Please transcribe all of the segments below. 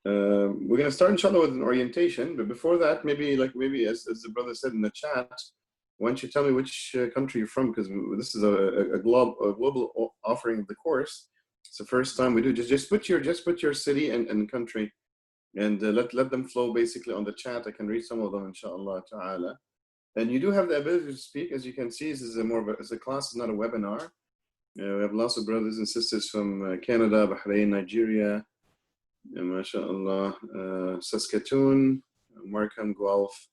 We're going to start, inshallah, with an orientation. But before that, maybe as the brother said in the chat, why don't you tell me which country you're from? Because this is a global offering of the course. It's the first time we do. Just put your city and country, and let them flow basically on the chat. I can read some of them, inshallah ta'ala. And you do have the ability to speak. As you can see, this is more of a class, not a webinar. We have lots of brothers and sisters from Canada, Bahrain, Nigeria, mashallah, Saskatoon, Markham, Guelph.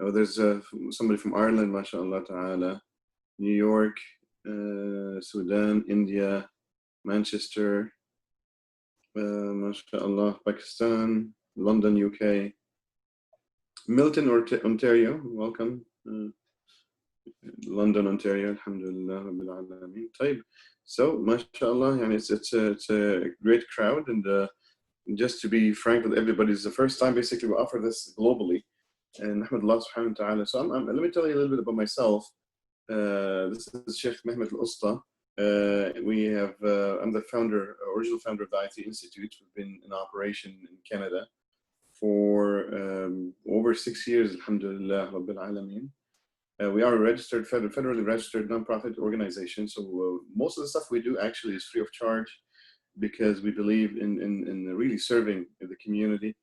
Oh, there's somebody from Ireland, mashallah ta'ala, New York, Sudan, India, Manchester, mashallah, Pakistan, London, UK, Milton, Ontario, welcome. London, Ontario, alhamdulillah, rabbil alameen. Taib. So, mashallah, and it's a great crowd, and just to be frank with everybody, it's the first time basically we offer this globally, and alhamdulillah subhanahu wa ta'ala. So let me tell you a little bit about myself. This is Sheikh Mehmet Usta. I'm the original founder of the IT Institute. We've been in operation in Canada for over 6 years, alhamdulillah, rabbil alameen. We are a registered, federally registered nonprofit organization. So most of the stuff we do actually is free of charge, because we believe in really serving the community.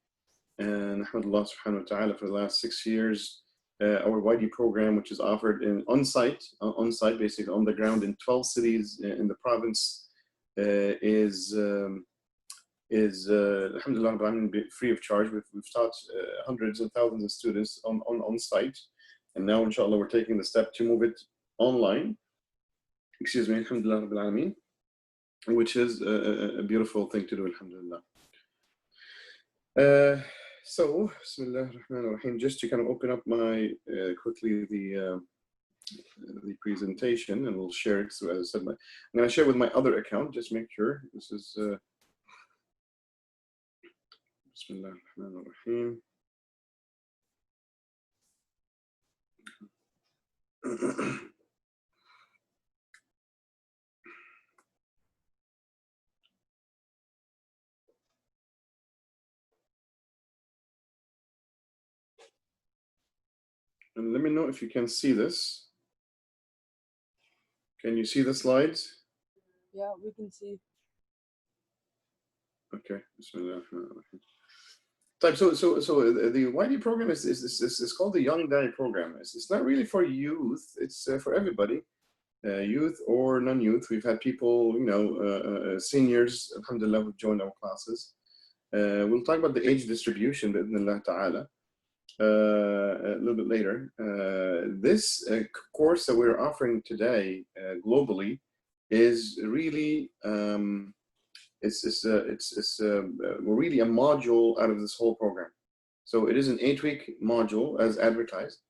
And alhamdulillah subhanahu wa ta'ala, for the last 6 years, our YD program, which is offered on-site basically on the ground in 12 cities in the province, is alhamdulillah free of charge. We've taught hundreds and thousands of students on-site. And now, inshallah, we're taking the step to move it online. Excuse me, alhamdulillah rabbil alameen, which is a beautiful thing to do, alhamdulillah. So, bismillah ar-Rahman ar-Rahim, just to kind of open up my, quickly the presentation, and we'll share it. So as I said, I'm going to share with my other account, just make sure this is, bismillah ar-Rahman ar-Rahim. And let me know if you can see this. Can you see the slides? Yeah, we can see. Okay. So the YD program is called the Young Dai program. It's not really for youth. It's for everybody, youth or non-youth. We've had people, seniors, alhamdulillah, who've joined our classes. We'll talk about the age distribution, bi'idhnillah ta'ala, a little bit later. This course that we're offering today globally is really we're really a module out of this whole program. So it is an 8-week module as advertised.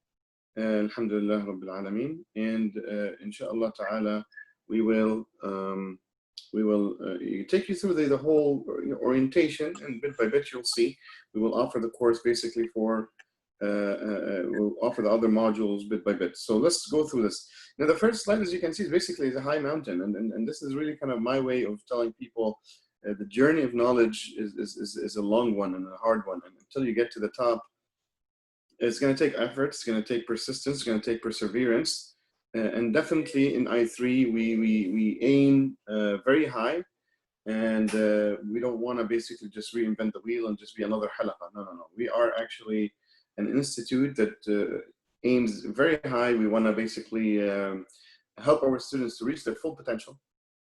Alhamdulillah rabbil alameen, and inshallah ta'ala we will take you through the whole orientation, and bit by bit you'll see we will offer the course basically for we'll offer the other modules bit by bit. So let's go through this. Now the first slide, as you can see, is basically a high mountain, and this is really kind of my way of telling people the journey of knowledge is a long one and a hard one, and until you get to the top, it's going to take effort, it's going to take persistence, it's going to take perseverance, and definitely in I3 we aim very high, and we don't want to basically just reinvent the wheel and just be another halaqa. No. We are actually an institute that aims very high. We want to basically help our students to reach their full potential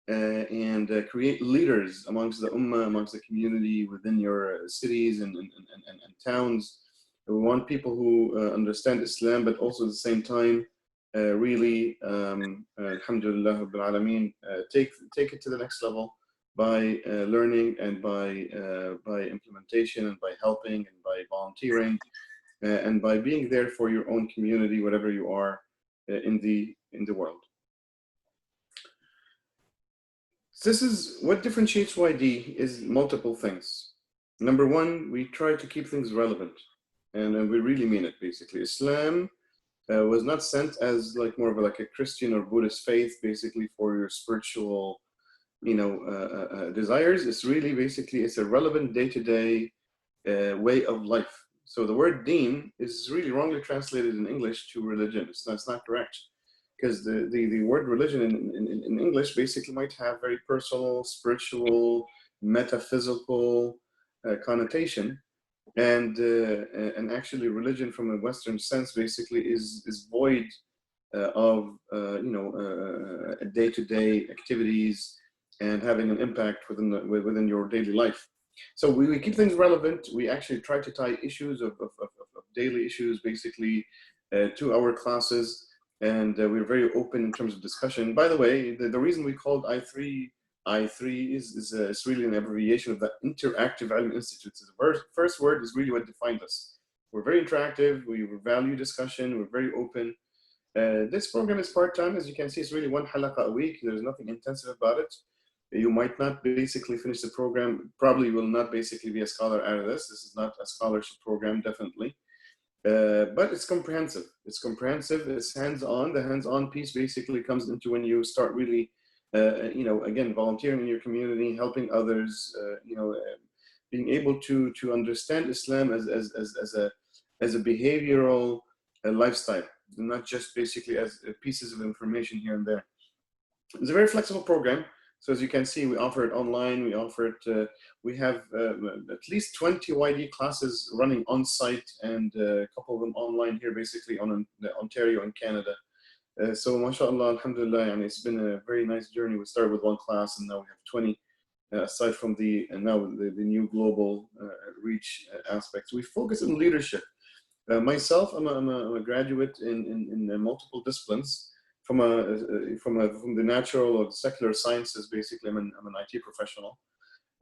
and create leaders amongst the ummah, amongst the community, within your cities and towns. We want people who understand Islam, but also at the same time really, alhamdulillah rabbil alameen, take it to the next level by learning and by implementation and by helping and by volunteering and by being there for your own community, whatever you are in the world. This is what differentiates YD is multiple things. Number one, we try to keep things relevant, and we really mean it. Basically, Islam was not sent as like more of a Christian or Buddhist faith, basically for your spiritual, desires. It's really basically it's a relevant day-to-day way of life. So the word deen is really wrongly translated in English to religion. It's not correct, because the word religion in English basically might have very personal, spiritual, metaphysical connotation, and actually religion from a Western sense basically is void of day-to-day activities and having an impact within your daily life. So we keep things relevant. We actually try to tie issues of daily issues basically to our classes, and we're very open in terms of discussion. By the way, the reason we called I3 is really an abbreviation of the Interactive Ilm Institute. So the first word is really what defined us. We're very interactive, we value discussion, we're very open. This program is part-time. As you can see, it's really one halaqa a week. There's nothing intensive about it. You might not basically finish the program, probably will not basically be a scholar out of this. This is not a scholarship program, definitely. But it's comprehensive. It's comprehensive, it's hands-on. The hands-on piece basically comes into when you start really, again, volunteering in your community, helping others, being able to understand Islam as a behavioral lifestyle, not just basically as pieces of information here and there. It's a very flexible program. So as you can see, we offer it online. We offer it. We have at least 20 YD classes running on site, and a couple of them online here, basically on Ontario and Canada. So mashallah, alhamdulillah, and it's been a very nice journey. We started with one class, and now we have 20. Aside from the new global reach aspects, we focus on leadership. Myself, I'm a graduate in multiple disciplines. From the natural or the secular sciences, basically, I'm an IT professional.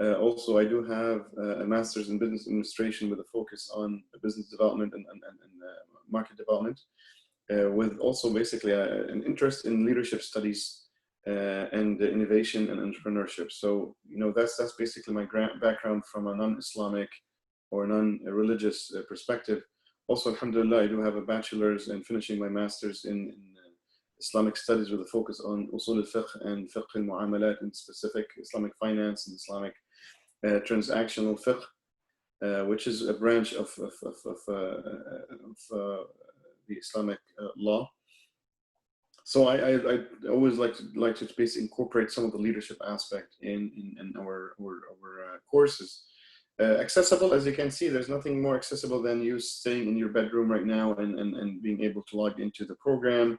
Also, I do have a master's in business administration with a focus on business development and market development, with also basically an interest in leadership studies and innovation and entrepreneurship. So, that's basically my background from a non-Islamic or non-religious perspective. Also, alhamdulillah, I do have a bachelor's and finishing my master's in Islamic Studies with a focus on usul al-fiqh and fiqh al-mu'amalat, in specific Islamic finance and Islamic transactional fiqh, which is a branch of the Islamic law. So I always like to basically incorporate some of the leadership aspect in our courses. Accessible, as you can see, there's nothing more accessible than you staying in your bedroom right now and being able to log into the program.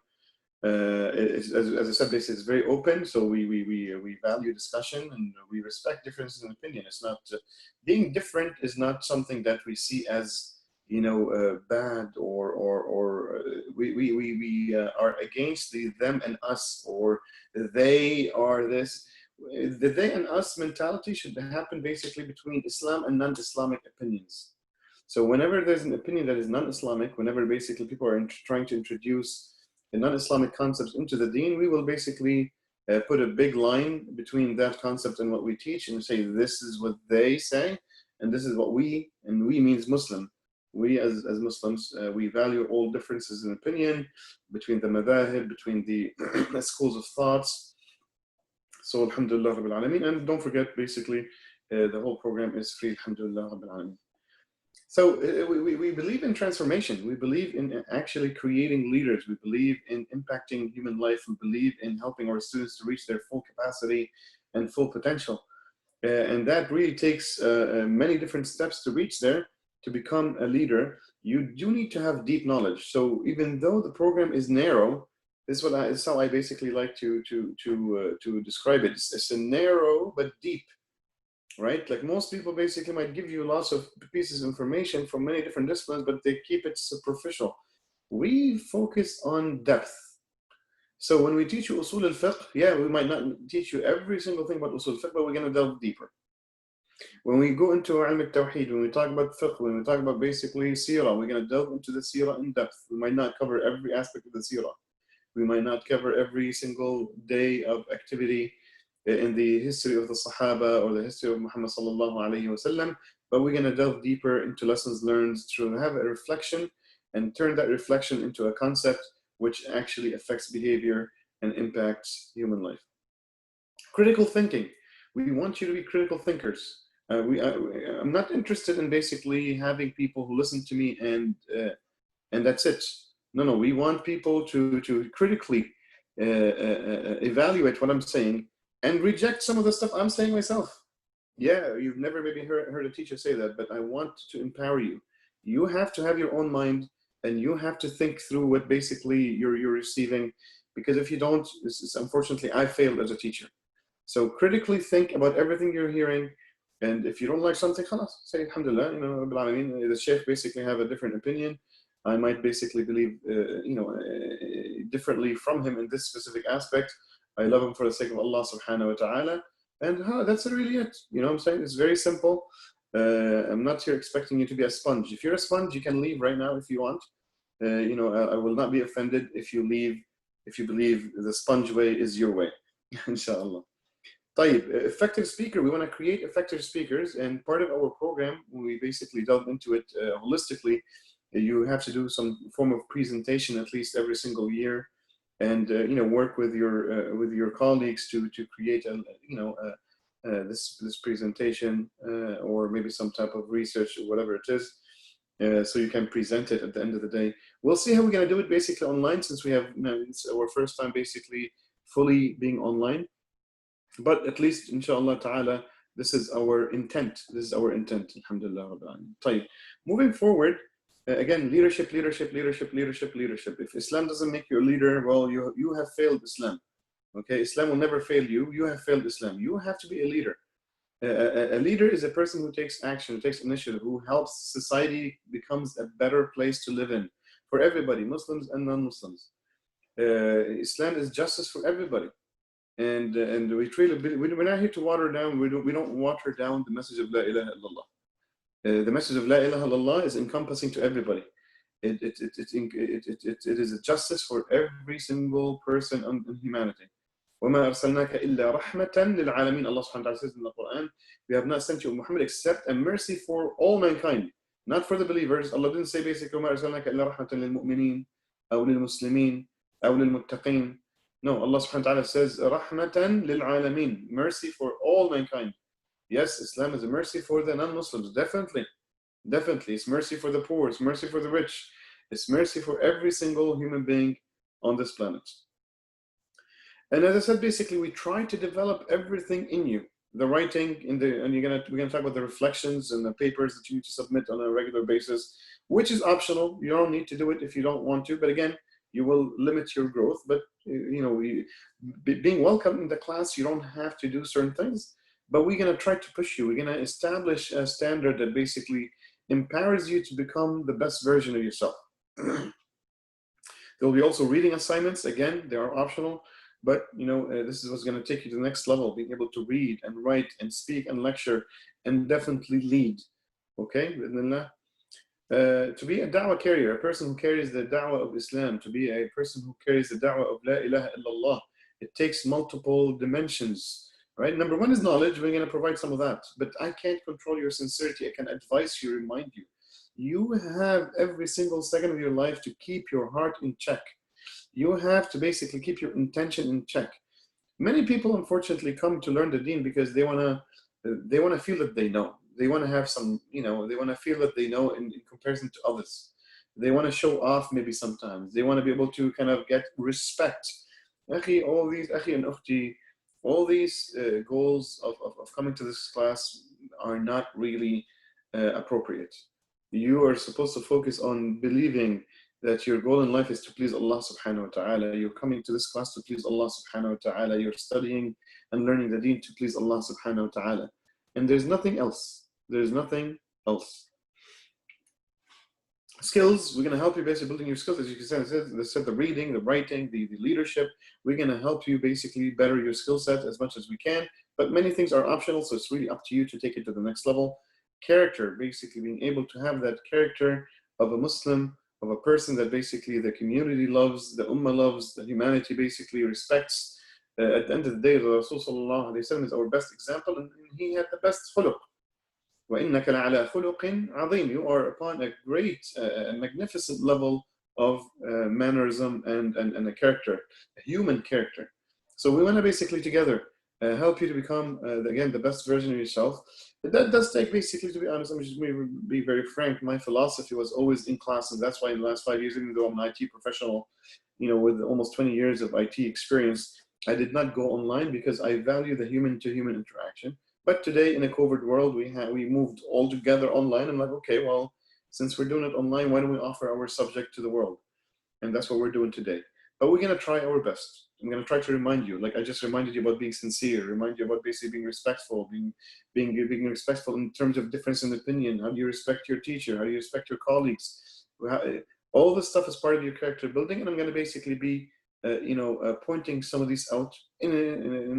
As I said, it's very open, so we value discussion and we respect differences in opinion. It's not being different is not something that we see as bad or we are against the them and us, or they are this. The they and us mentality should happen basically between Islam and non-Islamic opinions. So whenever there's an opinion that is non-Islamic, whenever basically people are trying to introduce the non-Islamic concepts into the deen, we will basically put a big line between that concept and what we teach, and say this is what they say and this is what we, and we means Muslim. We as Muslims, we value all differences in opinion between the madahib, between the schools of thoughts. So alhamdulillah rabbil alameen, and don't forget basically the whole program is free, alhamdulillah rabbil alameen. So we believe in transformation. We believe in actually creating leaders. We believe in impacting human life. We believe in helping our students to reach their full capacity and full potential. And that really takes many different steps to reach there. To become a leader, you do need to have deep knowledge. So even though the program is narrow, this is how I basically like to describe it. It's a narrow but deep. Right? Like most people basically might give you lots of pieces of information from many different disciplines, but they keep it superficial. We focus on depth. So when we teach you usul al-fiqh, yeah, we might not teach you every single thing about usul al-fiqh, but we're going to delve deeper. When we go into ilm al-tawheed, when we talk about fiqh, when we talk about basically seerah, we're going to delve into the seerah in depth. We might not cover every aspect of the seerah. We might not cover every single day of activity in the history of the Sahaba or the history of Muhammad sallallahu alayhi wasallam, but we're going to delve deeper into lessons learned to have a reflection and turn that reflection into a concept which actually affects behavior and impacts human life. Critical thinking. We want you to be critical thinkers. I'm not interested in basically having people who listen to me and that's it. No, we want people to critically evaluate what I'm saying and reject some of the stuff I'm saying myself. Yeah, you've never maybe heard a teacher say that, but I want to empower you. You have to have your own mind, and you have to think through what basically you're receiving, because if you don't, unfortunately, I failed as a teacher. So critically think about everything you're hearing, and if you don't like something, خلاص, say Alhamdulillah, you know, Rabbil Alameen, the Sheikh basically have a different opinion. I might basically believe, differently from him in this specific aspect. I love him for the sake of Allah subhanahu wa ta'ala. And that's really it. You know what I'm saying? It's very simple. I'm not here expecting you to be a sponge. If you're a sponge, you can leave right now if you want. I will not be offended if you leave, if you believe the sponge way is your way. Inshallah. طيب, effective speaker. We want to create effective speakers, and part of our program, we basically delve into it holistically. You have to do some form of presentation at least every single year, and work with your colleagues to create this presentation, or maybe some type of research or whatever it is, so you can present it at the end of the day. We'll see how we're going to do it basically online, since we have, it's our first time basically fully being online. But at least, inshallah ta'ala, this is our intent. This is our intent. Alhamdulillah. طيب. Moving forward, again, leadership. If Islam doesn't make you a leader, well, you have failed Islam. Okay, Islam will never fail you. You have failed Islam. You have to be a leader. A leader is a person who takes action, who takes initiative, who helps society becomes a better place to live in for everybody, Muslims and non-Muslims. Islam is justice for everybody. And we truly, we're not here to water down. We don't water down the message of La ilaha illallah. The message of La ilaha illallah is encompassing to everybody. It is a justice for every single person in humanity. وَمَا أَرْسَلْنَاكَ إِلَّا رَحْمَةً لِلْعَالَمِينَ. Allah subhanahu wa ta'ala says in the Quran, we have not sent you, Muhammad, except a mercy for all mankind, not for the believers. Allah didn't say basically, وَمَا أَرْسَلْنَاكَ إِلَّا رَحْمَةً لِلْمُؤْمِنِينَ أو للمسلمين أو للمتقين. No, Allah subhanahu wa ta'ala says, Rahmatan lil Alameen, mercy for all mankind. Yes, Islam is a mercy for the non-Muslims, definitely. Definitely. It's mercy for the poor, it's mercy for the rich, it's mercy for every single human being on this planet. And as I said, basically, we try to develop everything in you. The writing, and we're gonna talk about the reflections and the papers that you need to submit on a regular basis, which is optional. You don't need to do it if you don't want to, but again, you will limit your growth. But being welcome in the class, you don't have to do certain things, but we're going to try to push you. We're going to establish a standard that basically empowers you to become the best version of yourself. There will be also reading assignments. Again, they are optional, but this is what's going to take you to the next level, being able to read and write and speak and lecture and definitely lead. Okay, to be a da'wah carrier, a person who carries the da'wah of Islam, to be a person who carries the da'wah of La ilaha illallah, it takes multiple dimensions, right? Number one is knowledge. We're going to provide some of that, but I can't control your sincerity. I can advise you, remind you. You have every single second of your life to keep your heart in check. You have to basically keep your intention in check. Many people, unfortunately, come to learn the deen because they want to feel that they know. They want to have some, they want to feel that they know in comparison to others. They want to show off maybe sometimes. They want to be able to kind of get respect. Akhi, all these, akhi and ukhti, all these goals of coming to this class are not really appropriate. You are supposed to focus on believing that your goal in life is to please Allah subhanahu wa ta'ala. You're coming to this class to please Allah subhanahu wa ta'ala. You're studying and learning the deen to please Allah subhanahu wa ta'ala. And there's nothing else. There's nothing else. Skills, we're going to help you basically building your skills. As you can say, the reading, the writing, the leadership. We're going to help you basically better your skill set as much as we can. But many things are optional, so it's really up to you to take it to the next level. Character, basically being able to have that character of a Muslim, of a person that basically the community loves, the ummah loves, the humanity basically respects. At the end of the day, the Rasul sallallahu alayhi wa sallam is our best example, and he had the best khuluq. وَإِنَّكَ لَعَلَى خُلُقٍ عَظِيمٍ. You are upon a great, magnificent level of mannerism and a character, a human character. So we want to basically together help you to become, again, the best version of yourself. That does take, basically, to be honest, I'm just going to be very frank, my philosophy was always in class, and that's why in the last 5 years, even though I'm an IT professional, with almost 20 years of IT experience, I did not go online because I value the human-to-human interaction. But today, in a COVID world, we moved all together online. I'm like, okay, well, since we're doing it online, why don't we offer our subject to the world? And that's what we're doing today. But we're going to try our best. I'm going to try to remind you, like I just reminded you about being sincere, remind you about basically being respectful, being respectful in terms of difference in opinion. How do you respect your teacher? How do you respect your colleagues? All this stuff is part of your character building, and I'm going to basically be, pointing some of these out in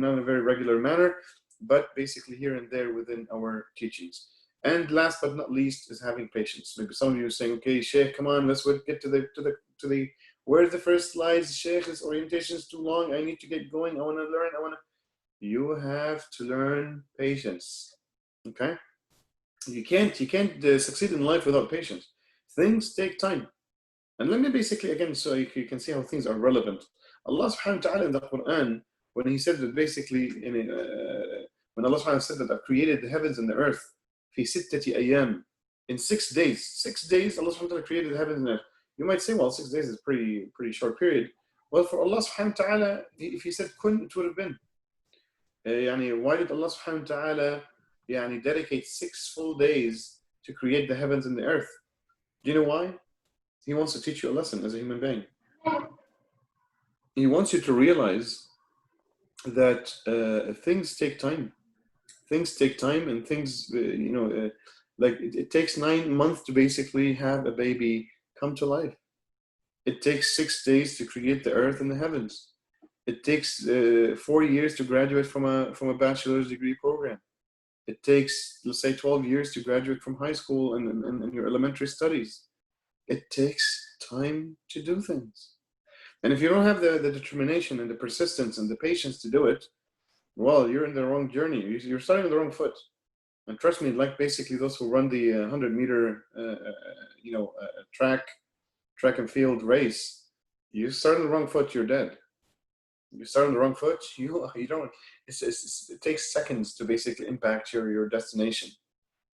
a very regular manner, but basically here and there within our teachings. And last but not least is having patience. Maybe some of you are saying, okay, Sheikh, come on, let's get to the where's the first slides? Sheikh, this orientation is too long. I need to get going. I want to learn. You have to learn patience. Okay? You can't succeed in life without patience. Things take time. And let me basically, again, so you can see how things are relevant. Allah subhanahu wa ta'ala in the Quran, when he said that basically, when Allah subhanahu wa ta'ala said that I've created the heavens and the earth, fi sittati ayyam, in 6 days. 6 days, Allah subhanahu wa ta'ala created the heavens and the earth. You might say, well, 6 days is pretty short period. Well, for Allah subhanahu wa ta'ala, if he said kun, it would have been. Why did Allah subhanahu wa ta'ala dedicate 6 full days to create the heavens and the earth? Do you know why? He wants to teach you a lesson as a human being. He wants you to realize that things take time. Things take time, and things, like it takes 9 months to basically have a baby come to life. It takes 6 days to create the earth and the heavens. It takes 4 years to graduate from a bachelor's degree program. It takes, let's say, 12 years to graduate from high school and your elementary studies. It takes time to do things. And if you don't have the determination and the persistence and the patience to do it, well, you're in the wrong journey. You're starting on the wrong foot. And trust me, like basically those who run the 100-meter, track and field race, you start on the wrong foot, you're dead. You start on the wrong foot, you don't. It takes seconds to basically impact your destination.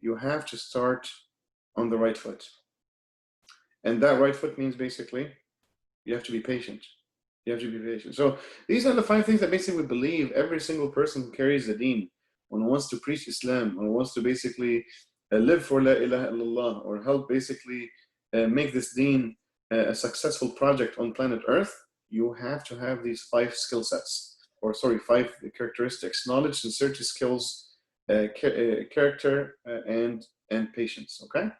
You have to start on the right foot. And that right foot means basically you have to be patient. You have to be patient. So these are the 5 things that basically we believe every single person who carries the deen, when wants to preach Islam, or wants to basically live for La ilaha illallah, or help basically make this deen a successful project on planet Earth, you have to have these 5 skill sets, or 5 characteristics: knowledge, sincerity, skills, character, and patience. Okay?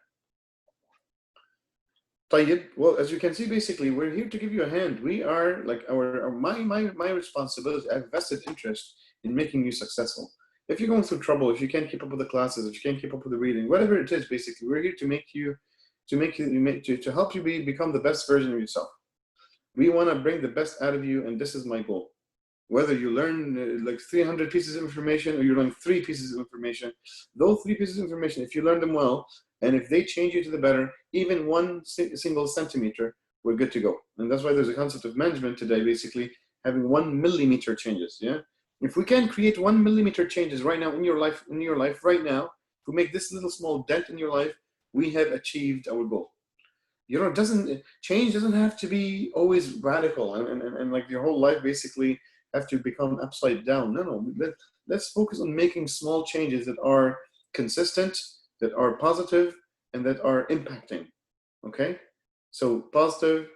Well, as you can see, basically, we're here to give you a hand. We are like my responsibility. I have vested interest in making you successful. If you're going through trouble, if you can't keep up with the classes, if you can't keep up with the reading, whatever it is, basically, we're here to help you become the best version of yourself. We want to bring the best out of you, and this is my goal. Whether you learn like 300 pieces of information, or you learn 3 pieces of information, those 3 pieces of information, if you learn them well, and if they change you to the better, even 1 single centimeter, we're good to go. And that's why there's a concept of management today, basically having 1 millimeter changes. Yeah. If we can create 1 millimeter changes right now in your life right now, if we make this little small dent in your life, we have achieved our goal. Change doesn't have to be always radical and like your whole life basically have to become upside down. No. Let's focus on making small changes that are consistent, that are positive, and that are impacting. Okay, so positive,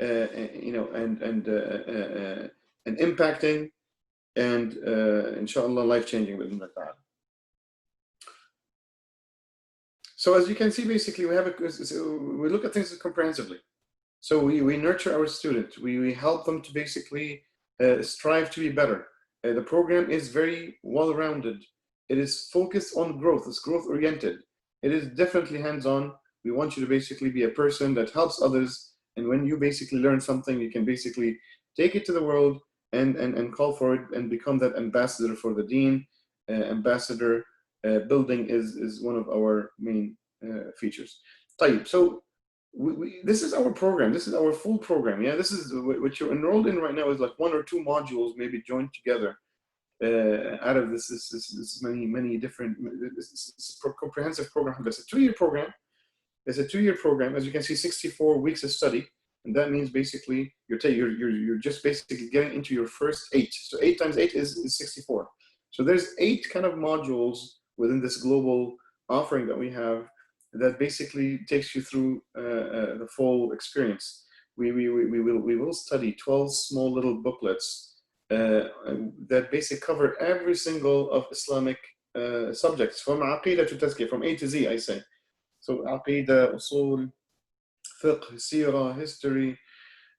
and impacting, and inshallah life-changing with that. So as you can see, basically we look at things comprehensively. So we nurture our students. We help them to basically strive to be better. The program is very well-rounded. It is focused on growth. It's growth-oriented. It is definitely hands-on. We want you to basically be a person that helps others. And when you basically learn something, you can basically take it to the world and call for it and become that ambassador for the deen. Ambassador building is one of our main features. So this is our program. This is our full program. Yeah, this is what you're enrolled in right now is like 1 or 2 modules maybe joined together. out of this many different, this comprehensive program. It's a 2-year program. It's a 2-year program. As you can see, 64 weeks of study. And that means basically you're just basically getting into your first 8. So 8 times 8 is 64. So there's 8 kind of modules within this global offering that we have that basically takes you through the full experience. We will study 12 small little booklets that basically cover every single of Islamic subjects, from Aqidah to Tazkiyah, from A to Z, I say. So Aqidah, Usul, Fiqh, Sirah, History,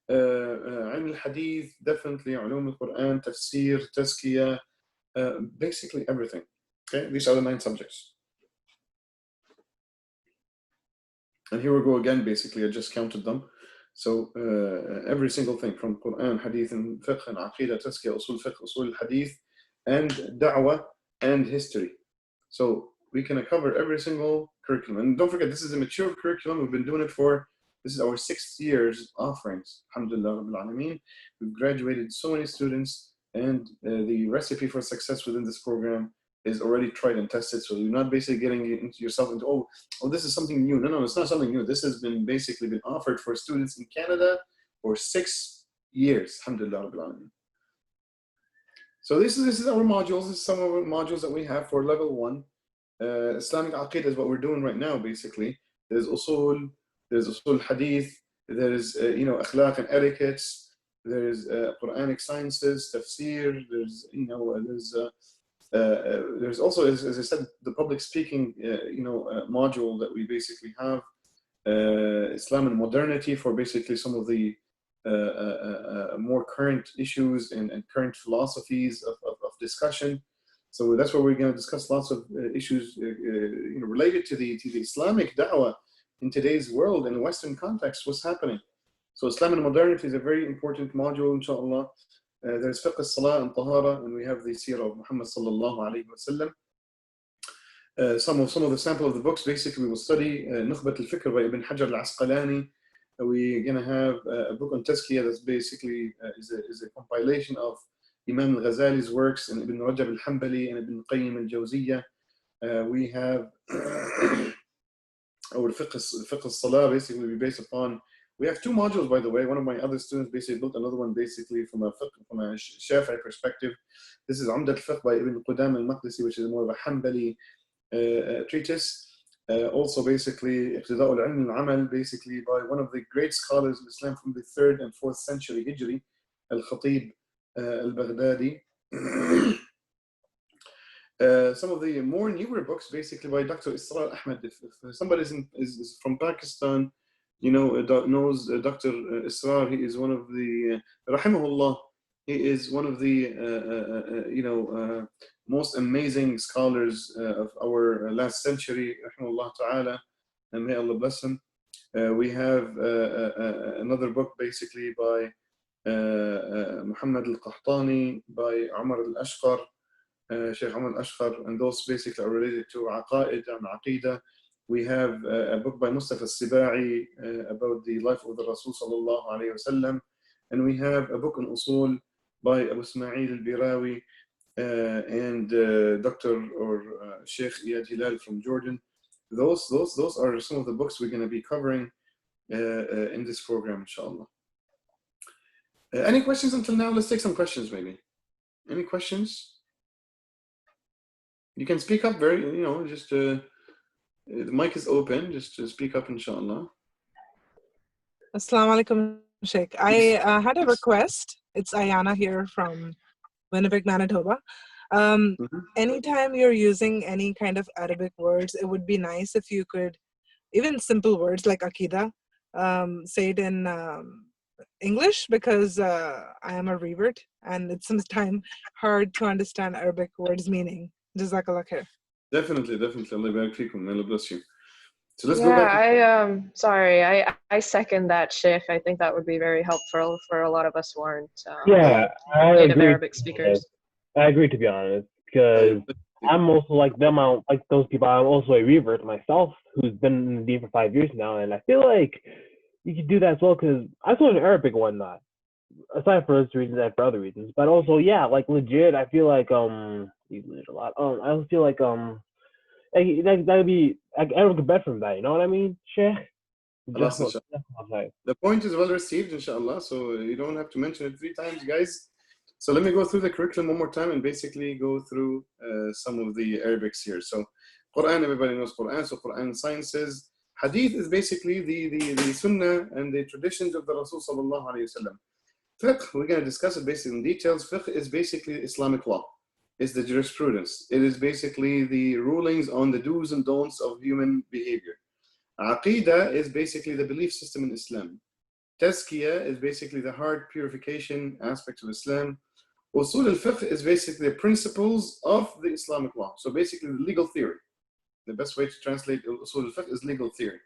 Ilm al-Hadith, definitely, Ulum al-Quran, Tafsir, Tazkiyah, basically everything. Okay, these are the 9 subjects. And here we go again, basically, I just counted them. So every single thing from Quran, Hadith, and Fiqh, and Aqidah, Tazkiyah, Usul Fiqh, Usul Hadith, and Dawah, and History. So we can cover every single curriculum. And don't forget, this is a mature curriculum. We've been doing it for, this is our 6th year's offerings. Alhamdulillah Rabbil Alameen. We've graduated so many students, and the recipe for success within this program is already tried and tested. So you're not basically getting into yourself into, oh, this is something new. No, it's not something new. This has been basically been offered for students in Canada for 6 years. Alhamdulillah Rabbil Alameen. So this is our modules. This is some of the modules that we have for level 1. Islamic Aqidah is what we're doing right now, basically. There's Usul Hadith, there's Akhlaq and etiquettes, there's Quranic sciences, Tafsir, there's also, as I said, the public speaking module that we basically have, Islam and modernity, for basically some of the more current issues and current philosophies of discussion. So that's where we're going to discuss lots of issues related to the Islamic da'wah in today's world, in the Western context, what's happening. So Islam and modernity is a very important module, inshallah. There's fiqh as-salah and tahara, and we have the seerah of Muhammad sallallahu alayhi wa sallam. Some of the sample of the books, basically we will study Nukhbat al-Fikr by Ibn Hajar al-Asqalani. We're going to have a book on Tazkiyah that's basically is a compilation of Imam al-Ghazali's works, and Ibn Rajab al-Hanbali and Ibn Qayyim al-Jawziyah. We have our fiqh as-salah, basically we based upon, we have 2 modules, by the way. One of my other students basically built another one basically from a Shafi'i perspective. This is Umdat al-Fiqh by Ibn Qudam al-Maqdisi, which is more of a Hanbali treatise. Also basically Iqtida' al-Ilm al-Amal, basically by one of the great scholars of Islam from the 3rd and 4th century Hijri, Al-Khatib al-Baghdadi. Some of the more newer books, basically by Dr. Israr Ahmed. If somebody is from Pakistan, knows Dr. Israr, he is one of the, rahimahullah, he is one of the, most amazing scholars of our last century, rahimahullah ta'ala, and may Allah bless him. We have another book basically by Muhammad al-Qahtani, by Umar al-Ashqar, Sheikh Ahmad Ashqar, and those basically are related to Aqaid and Aqidah. We have a book by Mustafa al-Sibai about the life of the Rasul sallallahu alayhi wasallam, and we have a book on Usul by Abu Ismail al-Birawi and Dr. or Sheikh Iyad Hilal from Jordan. Those are some of the books we're going to be covering in this program, inshallah. Any questions until now? Let's take some questions, maybe. Any questions? You can speak up just the mic is open, just to speak up, inshallah. Assalamu alaikum, Sheikh. I had a request. It's Ayana here from Winnipeg, Manitoba. Anytime you're using any kind of Arabic words, it would be nice if you could, even simple words like Aqidah, say it in English, because I am a revert and it's sometimes hard to understand Arabic words' meaning. Jazakallah khair. Definitely. Allah barak feekum. May Allah bless you. So let's go back. I second that, Sheikh. I think that would be very helpful for a lot of us who aren't native Arabic speakers. I agree, to be honest, because I'm also like them. I'm like those people. I'm also a revert myself, who's been in the deen for 5 years now, and I feel like you could do that as well, because I saw an Arabic one that aside for those reasons and for other reasons, but also yeah, like legit, I feel like you learned a lot. I don't feel like that'd be like everyone could benefit from that. You know what I mean, Sheikh? خلاص إن شاء الله. The point is well received, inshallah. So you don't have to mention it 3 times, guys. So let me go through the curriculum one more time and basically go through some of the Arabics here. So Quran, everybody knows Quran. So Quran sciences. Hadith is basically the Sunnah and the traditions of the Rasul sallallahu alayhi wasallam. Fiqh, we're going to discuss it basically in details. Fiqh is basically Islamic law. It's the jurisprudence. It is basically the rulings on the do's and don'ts of human behavior. Aqidah is basically the belief system in Islam. Tazkiyah is basically the heart purification aspect of Islam. Usul al-fiqh is basically the principles of the Islamic law. So basically the legal theory. The best way to translate usul al-fiqh is legal theory.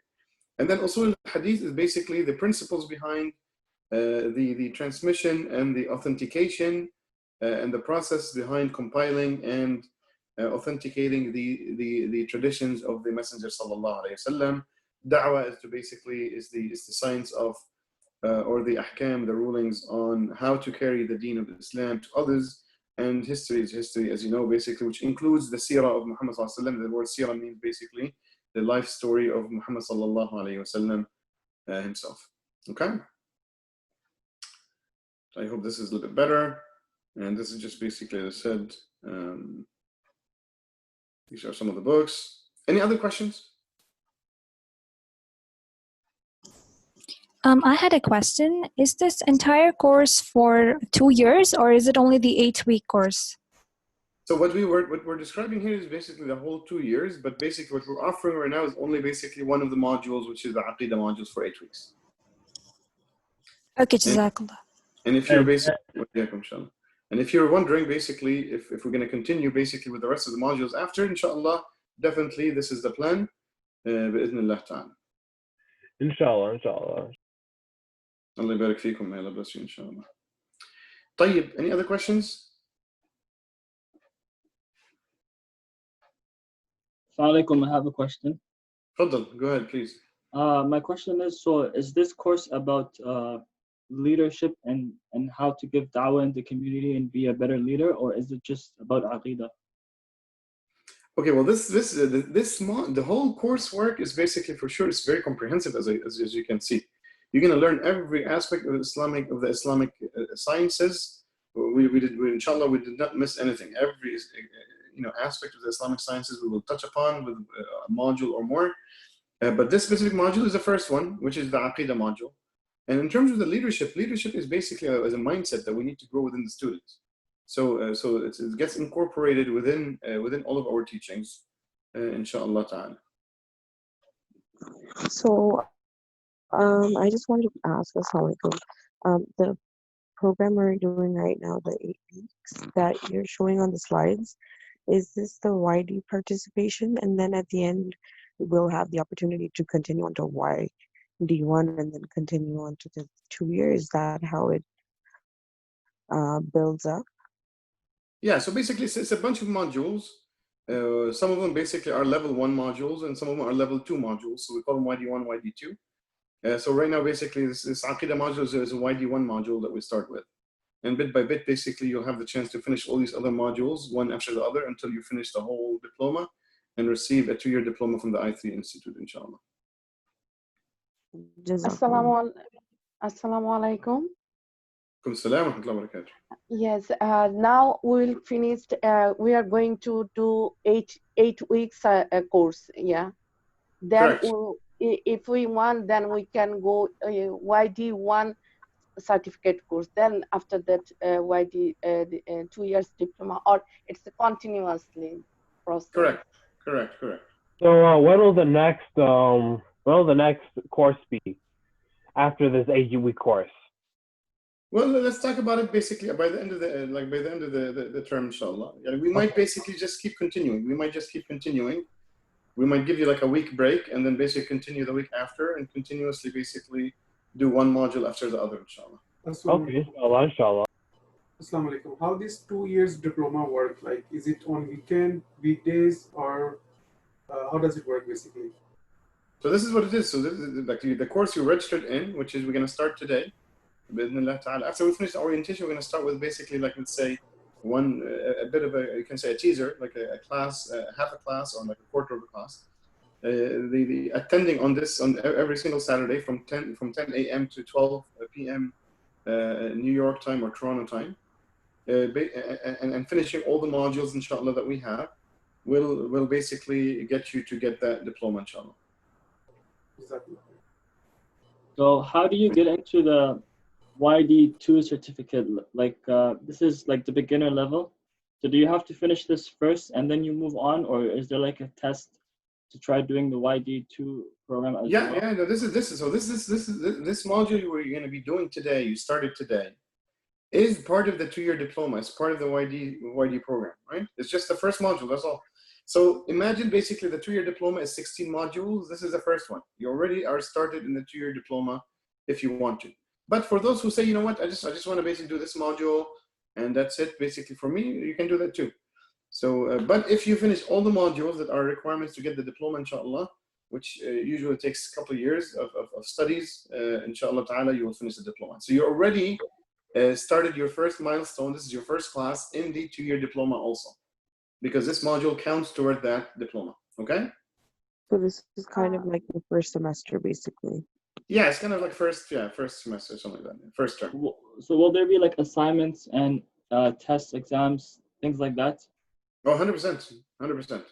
And then usul al-hadith is basically the principles behind the transmission and the authentication and the process behind compiling and authenticating the traditions of the Messenger sallallahu alaihi wasallam. Dawah is the science of or the ahkam, the rulings on how to carry the deen of Islam to others. And history is history, as you know, basically, which includes the seerah of Muhammad sallallahu alaihi wasallam. The word seerah means basically the life story of Muhammad sallallahu alaihi wasallam himself. Okay. I hope this is a little bit better. And this is just basically, as I said, these are some of the books. Any other questions? I had a question. Is this entire course for 2 years, or is it only the 8-week course? So what we're describing here is basically the whole 2 years, but basically what we're offering right now is only basically one of the modules, which is the Aqidah modules for 8 weeks. Okay, Jazakallah. And if you're and if you're wondering basically if we're going to continue basically with the rest of the modules after, inshallah, definitely this is the plan. بإذن ta'ala. Inshallah. Allah barak feekum, may Allah bless you, inshallah. طيب, any other questions? Assalamu alaikum, I have a question. Fadal, go ahead, please. My question is, so is this course about leadership and how to give da'wah in the community and be a better leader, or is it just about aqidah? Okay, well, the whole coursework is basically, for sure, it's very comprehensive, as you can see. You're going to learn every aspect of the Islamic sciences. Inshallah, we did not miss anything. Every aspect of the Islamic sciences we will touch upon with a module or more. But this specific module is the first one, which is the Aqidah module. And in terms of the leadership is basically as a mindset that we need to grow within the students. So it gets incorporated within all of our teachings, inshallah ta'ala. So I just wanted to ask, assalamu alaikum, the program we're doing right now, the 8 weeks that you're showing on the slides, is this the YD participation? And then at the end, we'll have the opportunity to continue on to YD1 and then continue on to the 2 years. Is that how it builds up? Yeah, so basically it's a bunch of modules. Some of them basically are level 1 modules and some of them are level 2 modules. So we call them YD1, YD2. So right now, basically this Aqidah module is a YD1 module that we start with. And bit by bit, basically you'll have the chance to finish all these other modules, one after the other, until you finish the whole diploma and receive a 2-year diploma from the I3 Institute, inshallah. Jazakallah. Assalamu alaikum. Assalam wa rahmatullahi wa barakatuh. Yes, now we'll finish. We are going to do eight weeks course. Yeah. Then if we want, then we can go YD1 certificate course. Then after that, YD 2 years diploma, or it's a continuously process. Correct. So when will the next course be after this 8-week course? Well, let's talk about it basically by the end of the term, inshallah. We might basically just keep continuing. We might give you like a week break and then basically continue the week after and continuously basically do one module after the other, inshallah. Okay, inshallah. Assalamu alaikum. How this 2 years diploma work? Like, is it on weekdays, or how does it work basically? So this is what it is. So this is like the course you registered in, which is we're going to start today. After we finish the orientation, we're going to start with basically, like, let's say, a bit of you can say a teaser, like a class, half a class or like a quarter of a class. The attending on this on every single Saturday from 10 a.m. to 12 p.m. New York time or Toronto time, and finishing all the modules, inshallah, that we have, will basically get you to get that diploma, inshallah. Exactly. So how do you get into the YD2 certificate? Like this is like the beginner level. So do you have to finish this first and then you move on, or is there like a test to try doing the YD2 program as well? Yeah. No, this module you're going to be doing today. You started today. Is part of the 2-year diploma. It's part of the YD program, right? It's just the first module. That's all. So imagine basically the 2-year diploma is 16 modules. This is the first one. You already are started in the 2-year diploma if you want to. But for those who say, you know what, I just want to basically do this module and that's it. Basically for me, you can do that too. So, but if you finish all the modules that are requirements to get the diploma, inshallah, which usually takes a couple of years of studies, inshallah ta'ala, you will finish the diploma. So you already started your first milestone. This is your first class in the 2-year diploma also, because this module counts toward that diploma. Okay. So this is kind of like the first semester, basically. Yeah, it's kind of like first semester, something like that. First term. So will there be like assignments and tests, exams, things like that? Oh, 100%, 100%.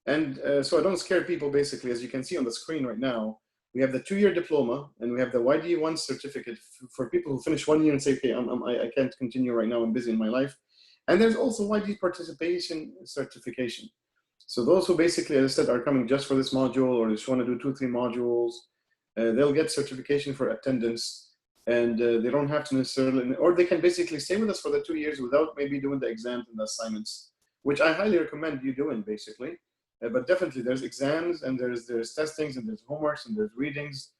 And so I don't scare people. Basically, as you can see on the screen right now, we have the 2-year diploma and we have the YD1 certificate for people who finish 1 year and say, okay, I can't continue right now. I'm busy in my life. And there's also YD participation certification. So those who basically, as I said, are coming just for this module or just want to do 2-3 modules, they'll get certification for attendance, and they don't have to necessarily, or they can basically stay with us for the 2 years without maybe doing the exams and the assignments, which I highly recommend you doing basically. But definitely there's exams and there's testings and there's homeworks and there's readings,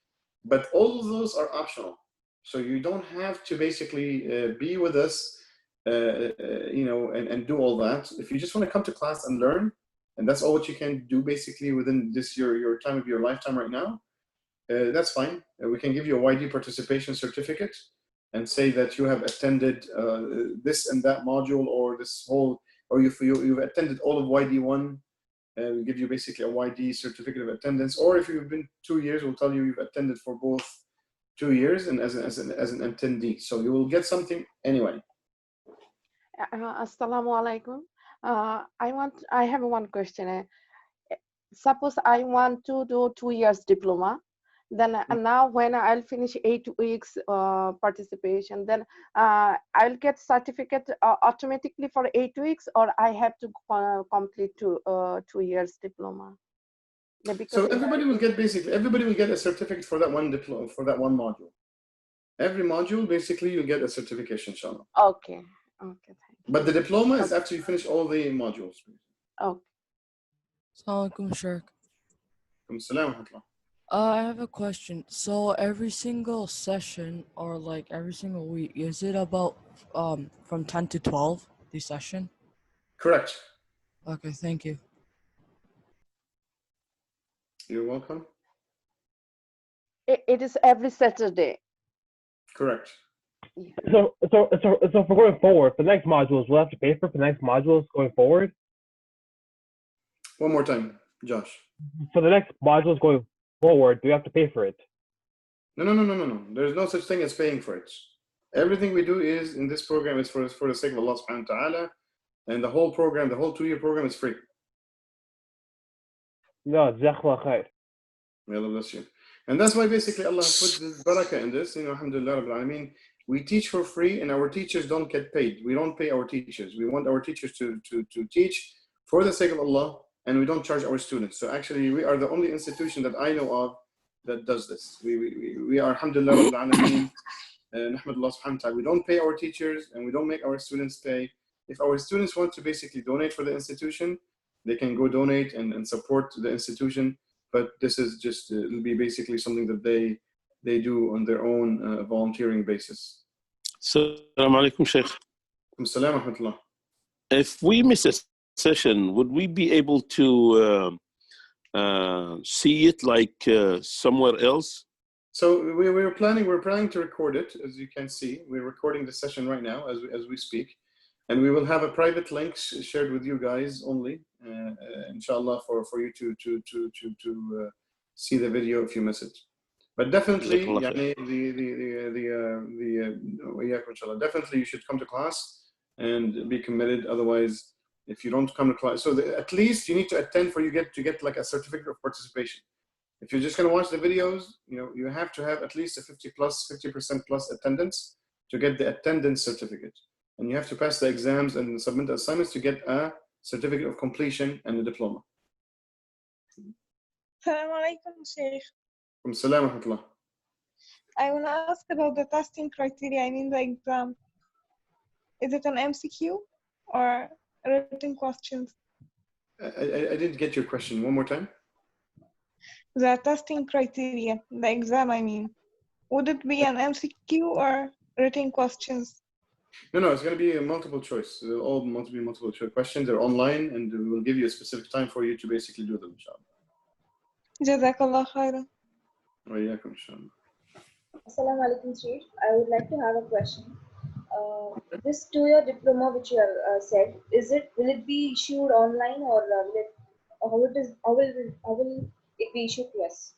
but all of those are optional. So you don't have to basically be with us, and do all that. If you just want to come to class and learn, and that's all what you can do basically within this your time of your lifetime right now, that's fine. We can give you a YD participation certificate and say that you have attended this and that module, or this whole, or you've attended all of YD1. We give you basically a YD certificate of attendance. Or if you've been 2 years, we'll tell you you've attended for both 2 years and as an attendee. So you will get something anyway. Assalamu alaikum. I have one question. Suppose I want to do 2 years diploma, then now when I'll finish 8 weeks participation, then I'll get certificate automatically for 8 weeks, or I have to complete 2 years diploma. Yeah, so everybody will get a certificate for that one diploma, for that one module. Every module basically you get a certification, inshallah. Okay. Thank you. But the diploma is after you finish all the modules. Okay. Assalamu alaikum, Sheikh. Assalamu alaikum. I have a question. So every single session, or like every single week, is it about from 10 to 12, the session? Correct. Okay, thank you. You're welcome. It is every Saturday. Correct. So for going forward, for the next modules, we'll have to pay for the next modules going forward? One more time, Josh. For the next modules going forward, do we have to pay for it? No. There's no such thing as paying for it. Everything we do is in this program is for the sake of Allah subhanahu wa ta'ala, and the whole program, the whole 2-year program is free. No, jazakallah khair. May Allah bless you. And that's why basically Allah put this barakah in this, alhamdulillah rabbil alameen. We teach for free and our teachers don't get paid. We don't pay our teachers. We want our teachers to teach for the sake of Allah, and we don't charge our students. So actually we are the only institution that I know of that does this. We are alhamdulillah rabbil alameen. Nahmadullah subhanahu wa ta'ala. We don't pay our teachers and we don't make our students pay. If our students want to basically donate for the institution, they can go donate and support the institution. But this is just, it'll be basically something that they do on their own volunteering basis. Assalamu alaikum, Sheikh. Assalamu alaikum. If we miss a session, would we be able to see it like somewhere else? So we're planning to record it. As you can see, we're recording the session right now as we speak, and we will have a private link shared with you guys only, inshallah, for you to see the video if you miss it. But definitely, يعني definitely you should come to class and be committed. Otherwise, if you don't come to class, so at least you need to attend for you to get like a certificate of participation. If you're just going to watch the videos, you have to have at least a 50% plus attendance to get the attendance certificate, and you have to pass the exams and submit the assignments to get a certificate of completion and a diploma. Assalamu alaikum, Sheikh. From Salam wa rahmatullah. I want to ask about the testing criteria. I mean, the exam. Is it an MCQ or written questions? I didn't get your question. One more time. The testing criteria, the exam, I mean. Would it be an MCQ or written questions? No, it's going to be a multiple choice. They'll all be multiple choice questions. They're online, and we will give you a specific time for you to basically do them, inshallah. Jazakallah khairan. Wa iyyakum, inshallah. Assalamu alaikum, Sheikh. I would like to have a question. This 2-year diploma which you have said, will it be issued online, or how will it be issued to us?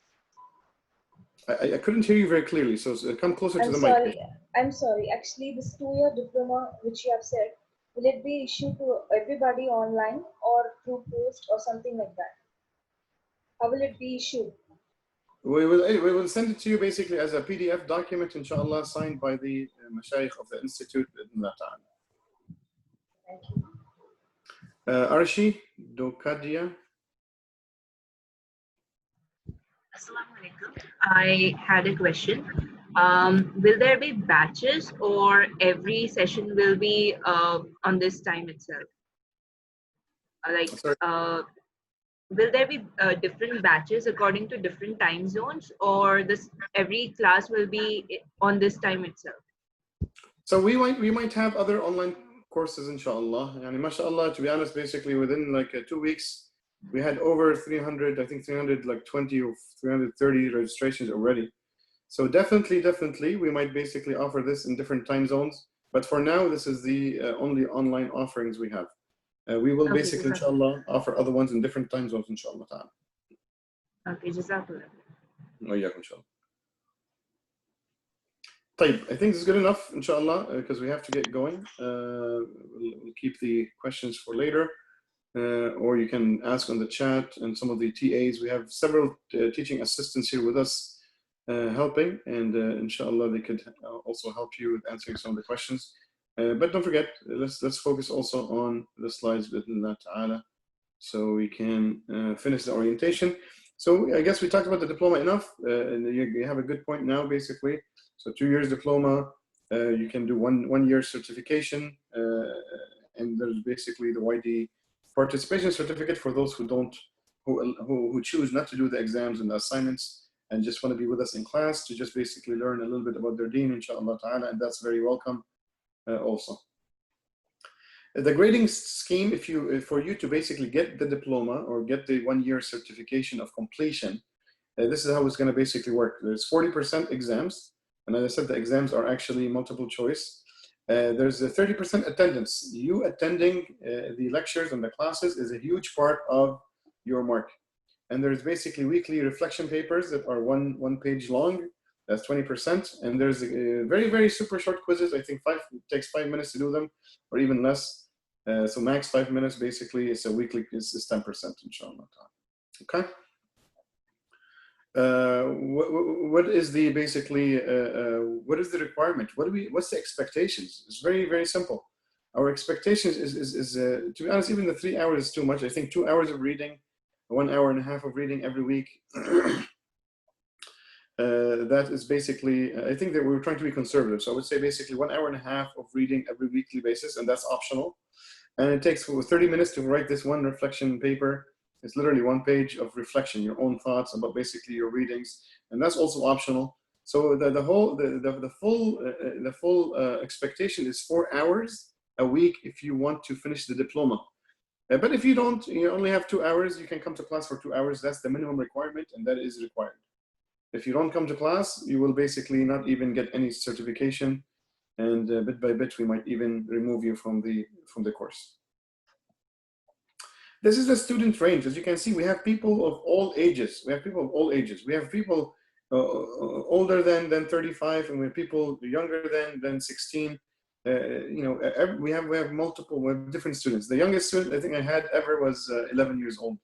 I couldn't hear you very clearly, so come closer to the mic. I'm sorry. Actually, this 2-year diploma which you have said, will it be issued to everybody online or through post or something like that? How will it be issued? We will send it to you basically as a PDF document, inshallah, signed by the Mashayikh of the Institute. Thank you. Arshi Dokadia. Assalamu alaikum. I had a question. Will there be batches, or every session will be on this time itself? Will there be different batches according to different time zones, or every class will be on this time itself? So we might have other online courses, inshallah. And mashallah, to be honest, basically within like 2 weeks, we had over 300, I think 320 or 330 registrations already. So definitely, we might basically offer this in different time zones. But for now, this is the only online offerings we have. We will basically, inshallah, offer other ones in different time zones, inshallah. Okay, jazakallah. Inshallah. طيب, I think this is good enough, inshallah, because we have to get going. We'll keep the questions for later, or you can ask on the chat, and some of the TAs. We have several teaching assistants here with us helping, and inshallah, they could also help you with answering some of the questions. But don't forget, let's focus also on the slides, bi'idhnillah ta'ala, so we can finish the orientation. So I guess we talked about the diploma enough, and you have a good point now, basically. So 2 years diploma, you can do one year certification, and there's basically the YD participation certificate for those who choose not to do the exams and the assignments and just want to be with us in class to just basically learn a little bit about their deen, inshallah ta'ala, and that's very welcome. Also, the grading scheme, for you to basically get the diploma or get the 1 year certification of completion, this is how it's going to basically work. There's 40% exams, and as I said, the exams are actually multiple choice. There's a 30% attendance. You attending the lectures and the classes is a huge part of your mark. And there's basically weekly reflection papers that are one page long. That's 20%, and there's very, very super short quizzes. I think it takes 5 minutes to do them, or even less. So max 5 minutes, basically, it's a weekly, it's 10%, inshallah. Okay. What is the what is the requirement? What's the expectations? It's very, very simple. Our expectations is to be honest, even the 3 hours is too much. I think 2 hours of reading, 1.5 hours of reading every week. That is basically, I think that we're trying to be conservative. So I would say basically 1.5 hours of reading every weekly basis, and that's optional. And it takes 30 minutes to write this one reflection paper. It's literally 1 page of reflection, your own thoughts about basically your readings, and that's also optional. So the full expectation is 4 hours a week if you want to finish the diploma. But if you don't, you only have 2 hours, you can come to class for 2 hours. That's the minimum requirement, and that is required. If you don't come to class, you will basically not even get any certification, and bit by bit we might even remove you from the course. This is the student range. As you can see, we have people of all ages. We have people of all ages. We have people older than 35, and we have people younger than 16. You know, we have different students. The youngest student I think I had ever was 11 years old,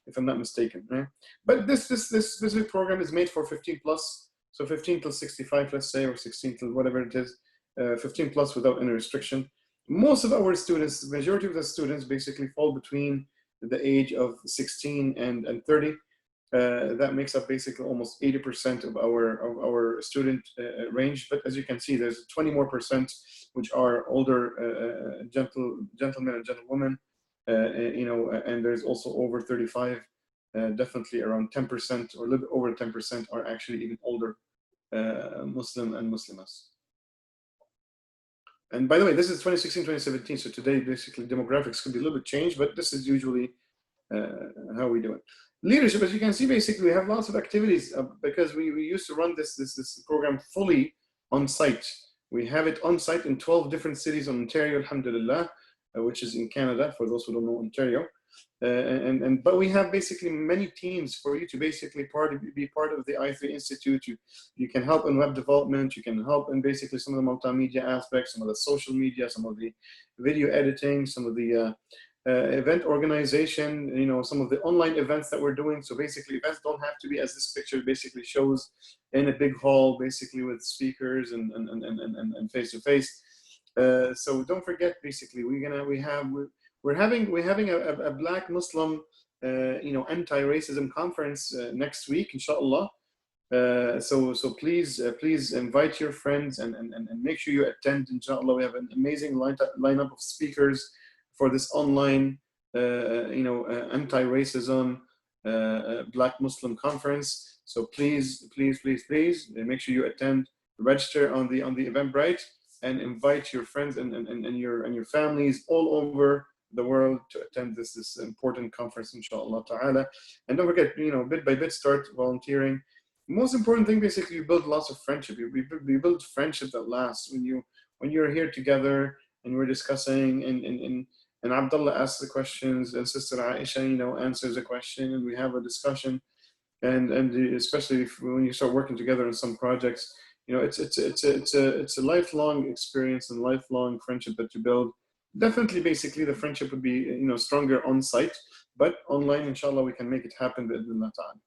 if I'm not mistaken. Right? But this specific program is made for 15 plus, so 15 till 65, let's say, or 16 till whatever it is, 15 plus without any restriction. Most of our students, the majority of the students, basically fall between the age of 16 and 30. That makes up basically almost 80% of our student range. But as you can see, there's 20 more percent which are older gentlemen and gentlewomen, you know, and there's also over 35, definitely around 10% or a little bit over 10% are actually even older Muslim and Muslimas. And by the way, this is 2016, 2017. So today, basically, demographics could be a little bit changed, but this is usually how we do it. Leadership, as you can see, basically, we have lots of activities because we used to run this program fully on site. We have it on site in 12 different cities in Ontario, alhamdulillah, which is in Canada, for those who don't know Ontario. But we have basically many teams for you to basically be part of the I3 Institute. You can help in web development, you can help in basically some of the multimedia aspects, some of the social media, some of the video editing, some of the event organization, you know, some of the online events that we're doing. So basically events don't have to be as this picture basically shows, in a big hall, basically with speakers and face-to-face. So don't forget, basically, we're having a Black Muslim, you know, anti-racism conference next week, inshallah. So please invite your friends and make sure you attend, inshallah. We have an amazing lineup of speakers for this online, you know, anti-racism Black Muslim conference. So please make sure you attend, register on the Eventbrite, and invite your friends and your families all over the world to attend this important conference, inshallah ta'ala. And don't forget, you know, bit by bit, start volunteering. Most important thing, basically, you build lots of friendship. You build friendship that lasts when you're here together and we're discussing and Abdullah asks the questions and Sister Aisha, you know, answers a question, and we have a discussion. And especially when you start working together on some projects, you know, it's a lifelong experience and lifelong friendship that you build. Definitely, basically, the friendship would be, you know, stronger on site, but online, inshallah, we can make it happen. Bi'idhnillah ta'ala.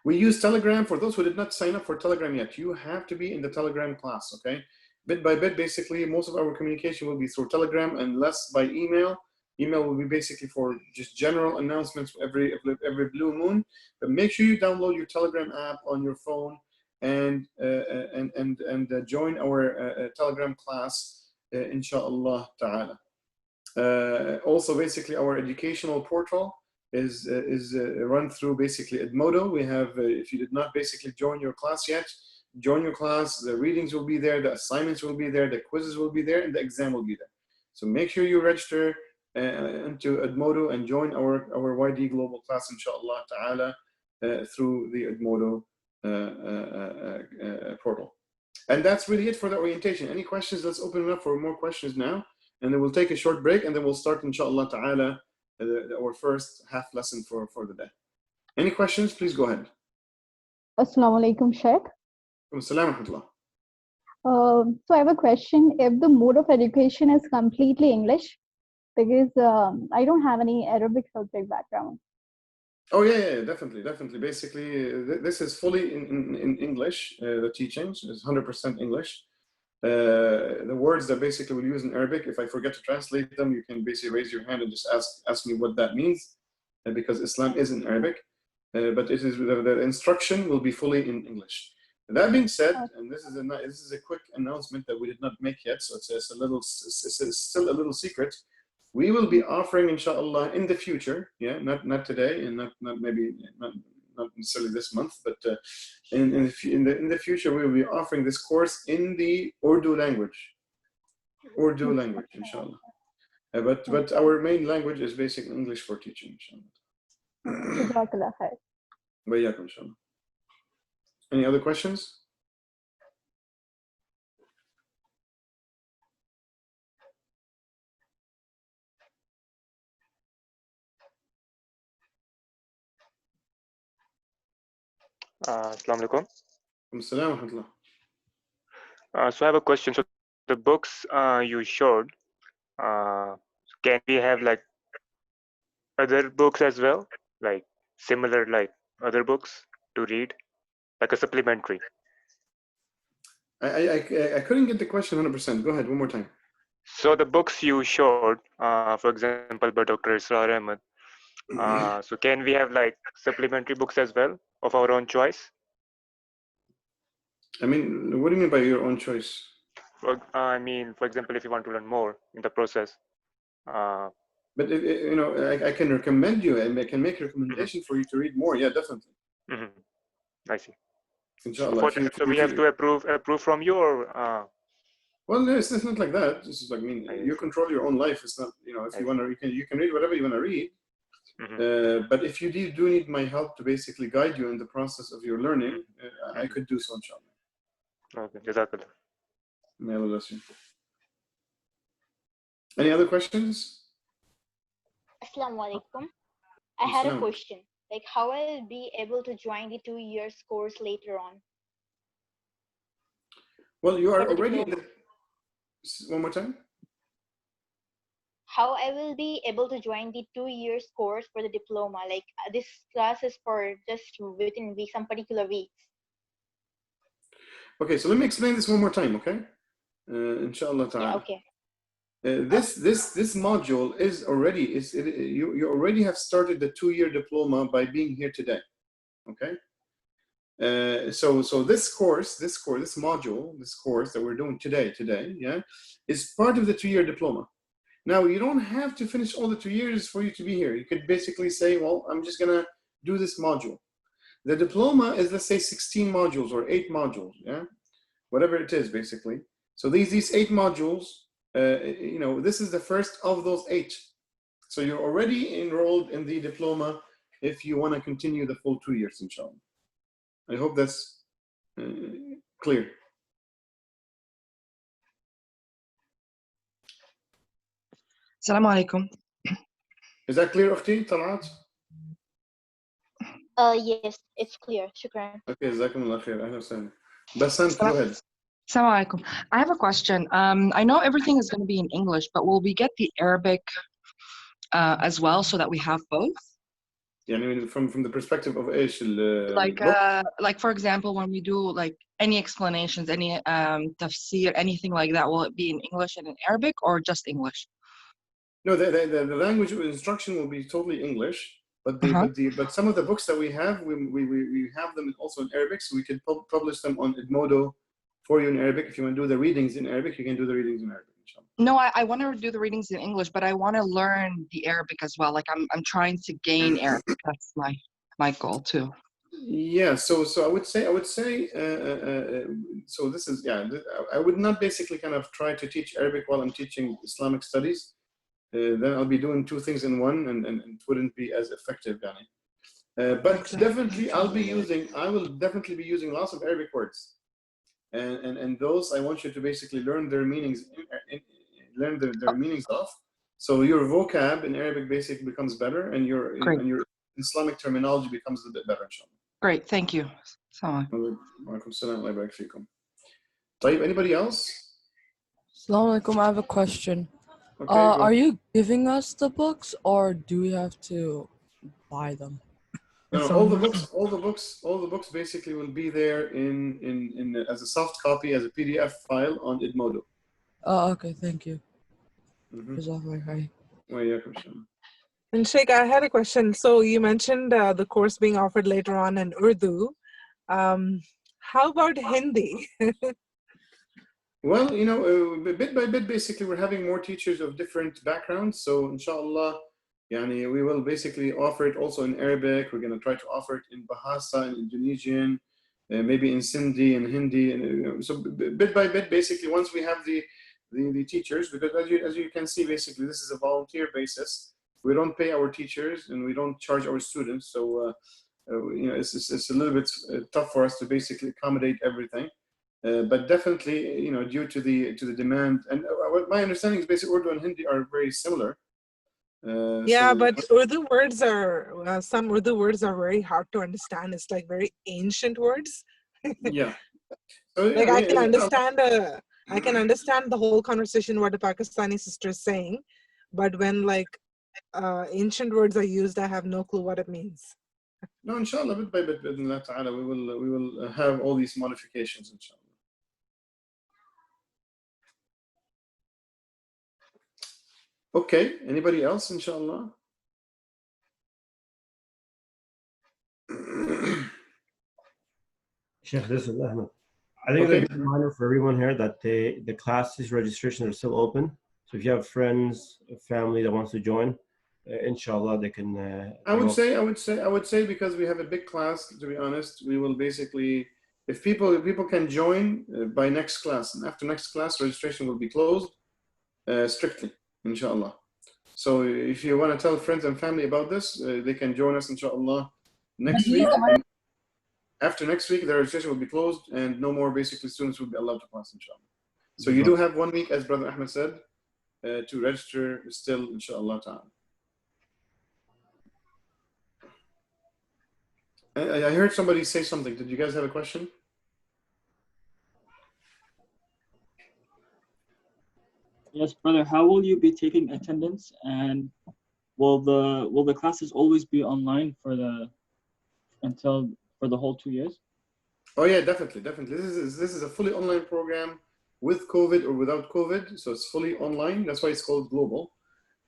We use Telegram. For those who did not sign up for Telegram yet, you have to be in the Telegram class, okay? Bit by bit, basically, most of our communication will be through Telegram and less by email. Email will be basically for just general announcements every blue moon. But make sure you download your Telegram app on your phone and join our Telegram class, inshallah ta'ala. Also, basically, our educational portal is run through basically Edmodo. We have, if you did not basically join your class yet, join your class. The readings will be there, the assignments will be there, the quizzes will be there, and the exam will be there. So make sure you register into Edmodo and join our YD Global class, inshallah ta'ala, through the Edmodo portal. And that's really it for the orientation. Any questions? Let's open it up for more questions now, and then we'll take a short break, and then we'll start, inshallah ta'ala, our first half lesson for the day. Any questions? Please go ahead. Assalamu alaikum, Sheikh. Assalamu alaikum. So I have a question. If the mode of education is completely English, because I don't have any Arabic subject background. Oh yeah, definitely. Basically, this is fully in English. The teachings is 100% English. The words that basically we use in Arabic, if I forget to translate them, you can basically raise your hand and just ask me what that means, because Islam is in Arabic, but it is the instruction will be fully in English. That being said, and this is a quick announcement that we did not make yet, so it's still a little secret. We will be offering, inshallah, in the future, yeah, not today, and not necessarily this month, but in the future, we will be offering this course in the Urdu language, inshallah. But our main language is basic English for teaching, inshallah. Jazakallah khair. Wa iyyakum, inshallah. Any other questions? Assalamu alaikum. Assalam wa rahmatullah. So I have a question. So the books you showed, can we have like other books as well, like similar like other books to read, like a supplementary? I couldn't get the question 100%. Go ahead one more time. So the books you showed, for example, by Dr. Israr Ahmed, so can we have like supplementary books as well of our own choice? I mean, what do you mean by your own choice? I mean, for example, if you want to learn more in the process. But you know, I can recommend you, and I can make a recommendation for you to read more. Yeah, definitely. I see. Inshallah. So we have to approve from you, or well, no, it's not like that. This is like, I mean, you control your own life. It's not, you know, if you want to, you can read whatever you want to read. But if you do need my help to basically guide you in the process of your learning, I could do so, inshallah. Okay, Jazakallah. May Allah bless you. Any other questions? Assalamu alaikum. I had a Assalam. question. Like, how I will be able to join the 2 years course later on? Well, you are For the already in diploma. the, one more time. How I will be able to join the 2 years course for the diploma? Like, this class is for just within some particular weeks. Okay, so let me explain this one more time, okay? Inshallah ta'ala. Yeah, okay. This module is already, you already have started the 2-year diploma by being here today, okay? So this course that we're doing today, yeah, is part of the 2-year diploma. Now, you don't have to finish all the 2 years for you to be here. You could basically say, well, I'm just gonna do this module. The diploma is, let's say, 16 modules or 8 modules, yeah? Whatever it is, basically. So these 8 modules, you know, this is the first of those 8. So you're already enrolled in the diploma if you want to continue the full 2 years, inshallah. I hope that's clear. Assalamu alaikum. Is that clear, Ukhti, Talat? Yes, it's clear. Shukran. Okay, Jazakumullah khair. Ahlan wa sahlan. Basant, go ahead. Assalamu alaikum. I have a question. I know everything is going to be in English, but will we get the Arabic as well so that we have both? Yeah, I mean, from the perspective of Aish, like for example, when we do like any explanations, any tafsir, anything like that, will it be in English and in Arabic or just English? No, the language of instruction will be totally English, but some of the books that we have, we have them also in Arabic, so we can publish them on Edmodo for you in Arabic. If you want to do the readings in Arabic, you can do the readings in Arabic. No, I want to do the readings in English, but I want to learn the Arabic as well. Like I'm trying to gain Arabic. That's my goal too. Yeah, so I would say so this is, yeah, I would not basically kind of try to teach Arabic while I'm teaching Islamic studies. Then I'll be doing 2 things in one, and it wouldn't be as effective, Danny. But definitely I will definitely be using lots of Arabic words, and those I want you to basically learn their meanings, learn their meanings of. So your vocab in Arabic basically becomes better, and your Islamic terminology becomes a bit better, inshallah. Great, thank you. Anybody else? Assalamu alaikum, I have a question. Okay, are you giving us the books or do we have to buy them? No, all the books basically will be there in as a soft copy, as a PDF file on Edmodo. Oh, okay, thank you. And Sheikh, I had a question. So you mentioned the course being offered later on in Urdu. How about Hindi? Well, you know, bit by bit, basically, we're having more teachers of different backgrounds. So, inshallah, yani, we will basically offer it also in Arabic. We're going to try to offer it in Bahasa, in Indonesian, maybe in Sindhi and Hindi. And, so, bit by bit, basically, once we have the teachers, because as you can see, basically, this is a volunteer basis. We don't pay our teachers and we don't charge our students. So, you know, it's a little bit tough for us to basically accommodate everything. But definitely, you know, due to the demand, and my understanding is basically Urdu and Hindi are very similar. Yeah, so, but Urdu words are some Urdu words are very hard to understand. It's like very ancient words. yeah. So, Like yeah, I can understand the whole conversation what the Pakistani sister is saying, but when like ancient words are used, I have no clue what it means. No, inshallah, bit by bit, بإذن الله تعالى, we will have all these modifications, inshallah. Okay, anybody else, inshallah? Sheikh, this is Ahmed. I think it's a good reminder for everyone here that the classes registrations are still open. So if you have friends, family that wants to join, inshallah, they can. I would say because we have a big class, to be honest, we will basically, if people can join by next class, and after next class, registration will be closed strictly, inshallah. So if you want to tell friends and family about this, they can join us, inshallah, next week. And after next week, the registration will be closed, and no more basically students will be allowed to class, inshallah. So you do have 1 week, as Brother Ahmed said, to register still, inshallah ta'ala. I heard somebody say something. Did you guys have a question? Yes, brother. How will you be taking attendance, and will the classes always be online for the whole 2 years? Oh yeah, definitely. This is a fully online program with COVID or without COVID, so it's fully online. That's why it's called global.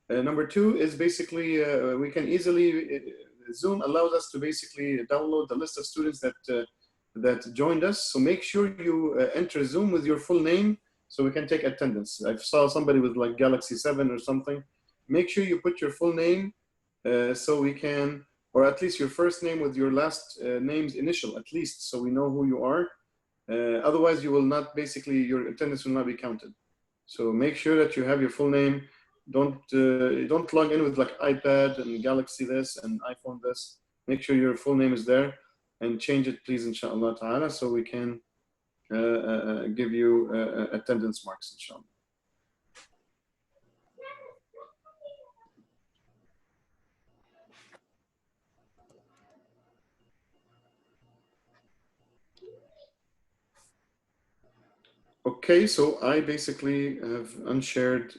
Number two is basically we can easily Zoom allows us to basically download the list of students that joined us. So make sure you enter Zoom with your full name so we can take attendance. I saw somebody with like Galaxy 7 or something. Make sure you put your full name so we can, or at least your first name with your last name's initial, at least, so we know who you are. Otherwise, you will not, basically, your attendance will not be counted. So make sure that you have your full name. Don't log in with like iPad and Galaxy this and iPhone this. Make sure your full name is there and change it, please, inshallah ta'ala, so we can give you attendance marks, inshallah. Okay, so I basically have unshared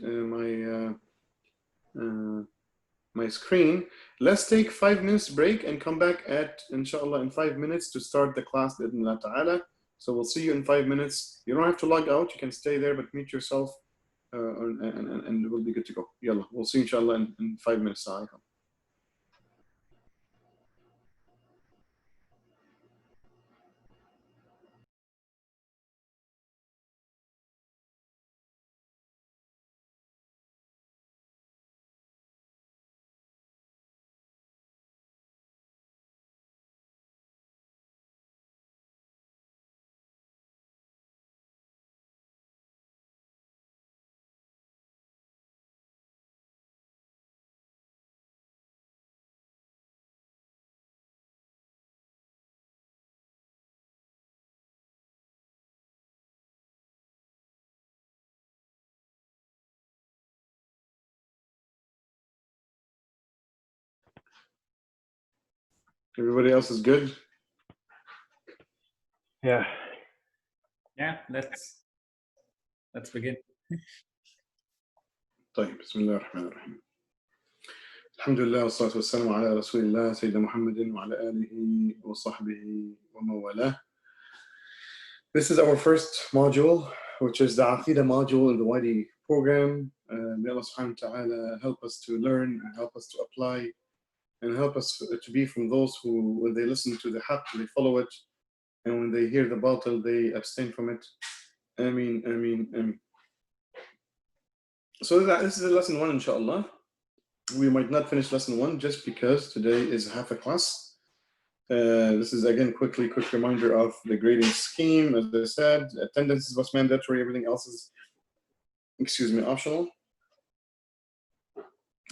my screen. Let's take 5 minutes break and come back at, inshallah, in 5 minutes to start the class, bi'idhnillah ta'ala. So we'll see you in 5 minutes. You don't have to log out. You can stay there, but mute yourself and we'll be good to go. Yalla, we'll see you, inshallah, in 5 minutes. Assalamualaikum. Everybody else is good? Yeah. Yeah, let's begin. طيب بسم الله الرحمن الرحيم. الحمد لله والصلاة والسلام على رسول الله سيدنا محمد وعلى آله وصحبه ومن والاه. This is our first module, which is the Aqidah module in the YD program. May Allah subhanahu wa ta'ala help us to learn and help us to apply and help us to be from those who, when they listen to the haqq, they follow it, and when they hear the batil, they abstain from it. Ameen, ameen, ameen. So this is lesson 1, inshallah. We might not finish lesson 1 just because today is half a class. This is again quick reminder of the grading scheme. As I said, attendance is what's mandatory, everything else is, optional.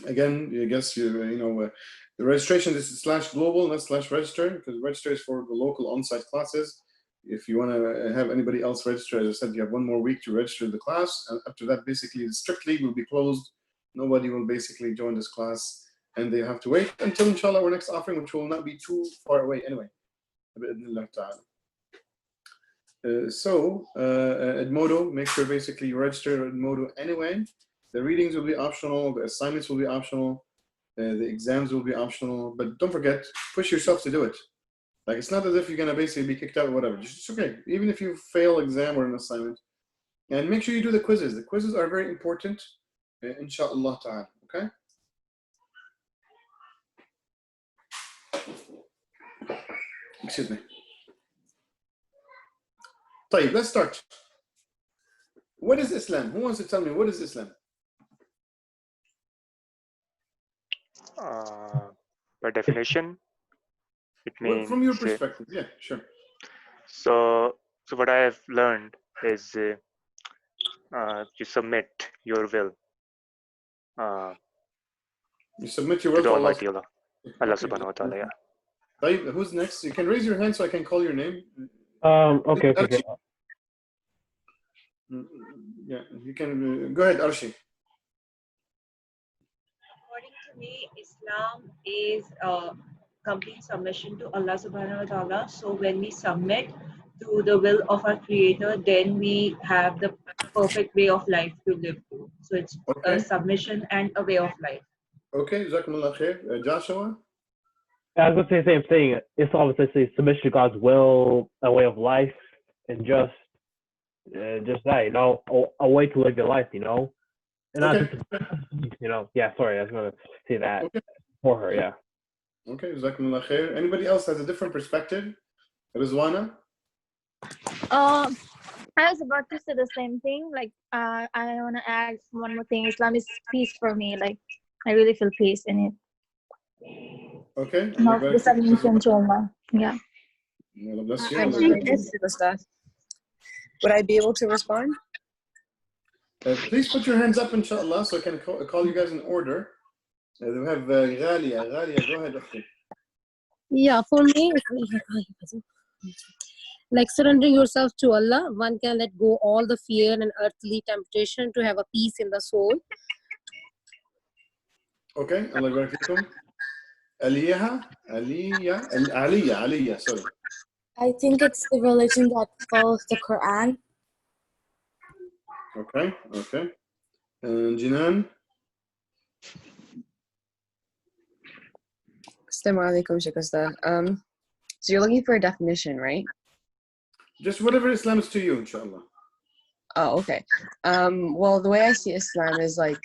Again, I guess The registration is /global, not /register, because register is for the local on-site classes. If you want to have anybody else register, as I said, you have 1 more week to register the class. And after that, basically, strictly will be closed. Nobody will basically join this class, and they have to wait until, inshallah, our next offering, which will not be too far away anyway. Edmodo, make sure basically you register Edmodo anyway. The readings will be optional, the assignments will be optional, the exams will be optional, but don't forget, push yourself to do it. Like, it's not as if you're gonna basically be kicked out or whatever. It's okay, even if you fail exam or an assignment. And make sure you do the quizzes. The quizzes are very important, inshallah ta'ala, okay? Excuse me. طيب, let's start. What is Islam? Who wants to tell me what is Islam? By definition, it means. From your perspective, yeah, sure. So what I have learned is you submit your will. You submit your will to to Almighty Allah. Allah subhanahu wa ta'ala, yeah. طيب, who's next? You can raise your hand so I can call your name. Okay. Yeah, you can go ahead, Arshi. According to me, Islam is a complete submission to Allah subhanahu wa ta'ala. So when we submit to the will of our creator, then we have the perfect way of life to live to. So it's a submission and a way of life. Okay, Jazakumullah khair. Joshua? I was going to say the same thing. Islam is essentially submission to God's will, a way of life, and just that, you know, a way to live your life, you know. And not just, you know, yeah, sorry, I was going to say that for her, yeah. Okay, Jazakumullah khair. Anybody else has a different perspective? Rizwana? I was about to say the same thing. Like, I want to add one more thing. Islam is peace for me. Like, I really feel peace in it. Okay. Not the submission to Allah. Yeah. Bless you. I'm would I be able to respond? Please put your hands up, inshallah, so I can call you guys in order. We have Ghalia. Ghalia, go ahead. Yeah, for me, like surrendering yourself to Allah, one can let go all the fear and earthly temptation to have a peace in the soul. Okay, Allah barak fikum. Aliyah, sorry. I think it's the religion that follows the Quran. Okay. And Jinan? Assalamu alaikum, Sheikh Usta. So you're looking for a definition, right? Just whatever Islam is to you, inshallah. Oh, okay. Well, the way I see Islam is like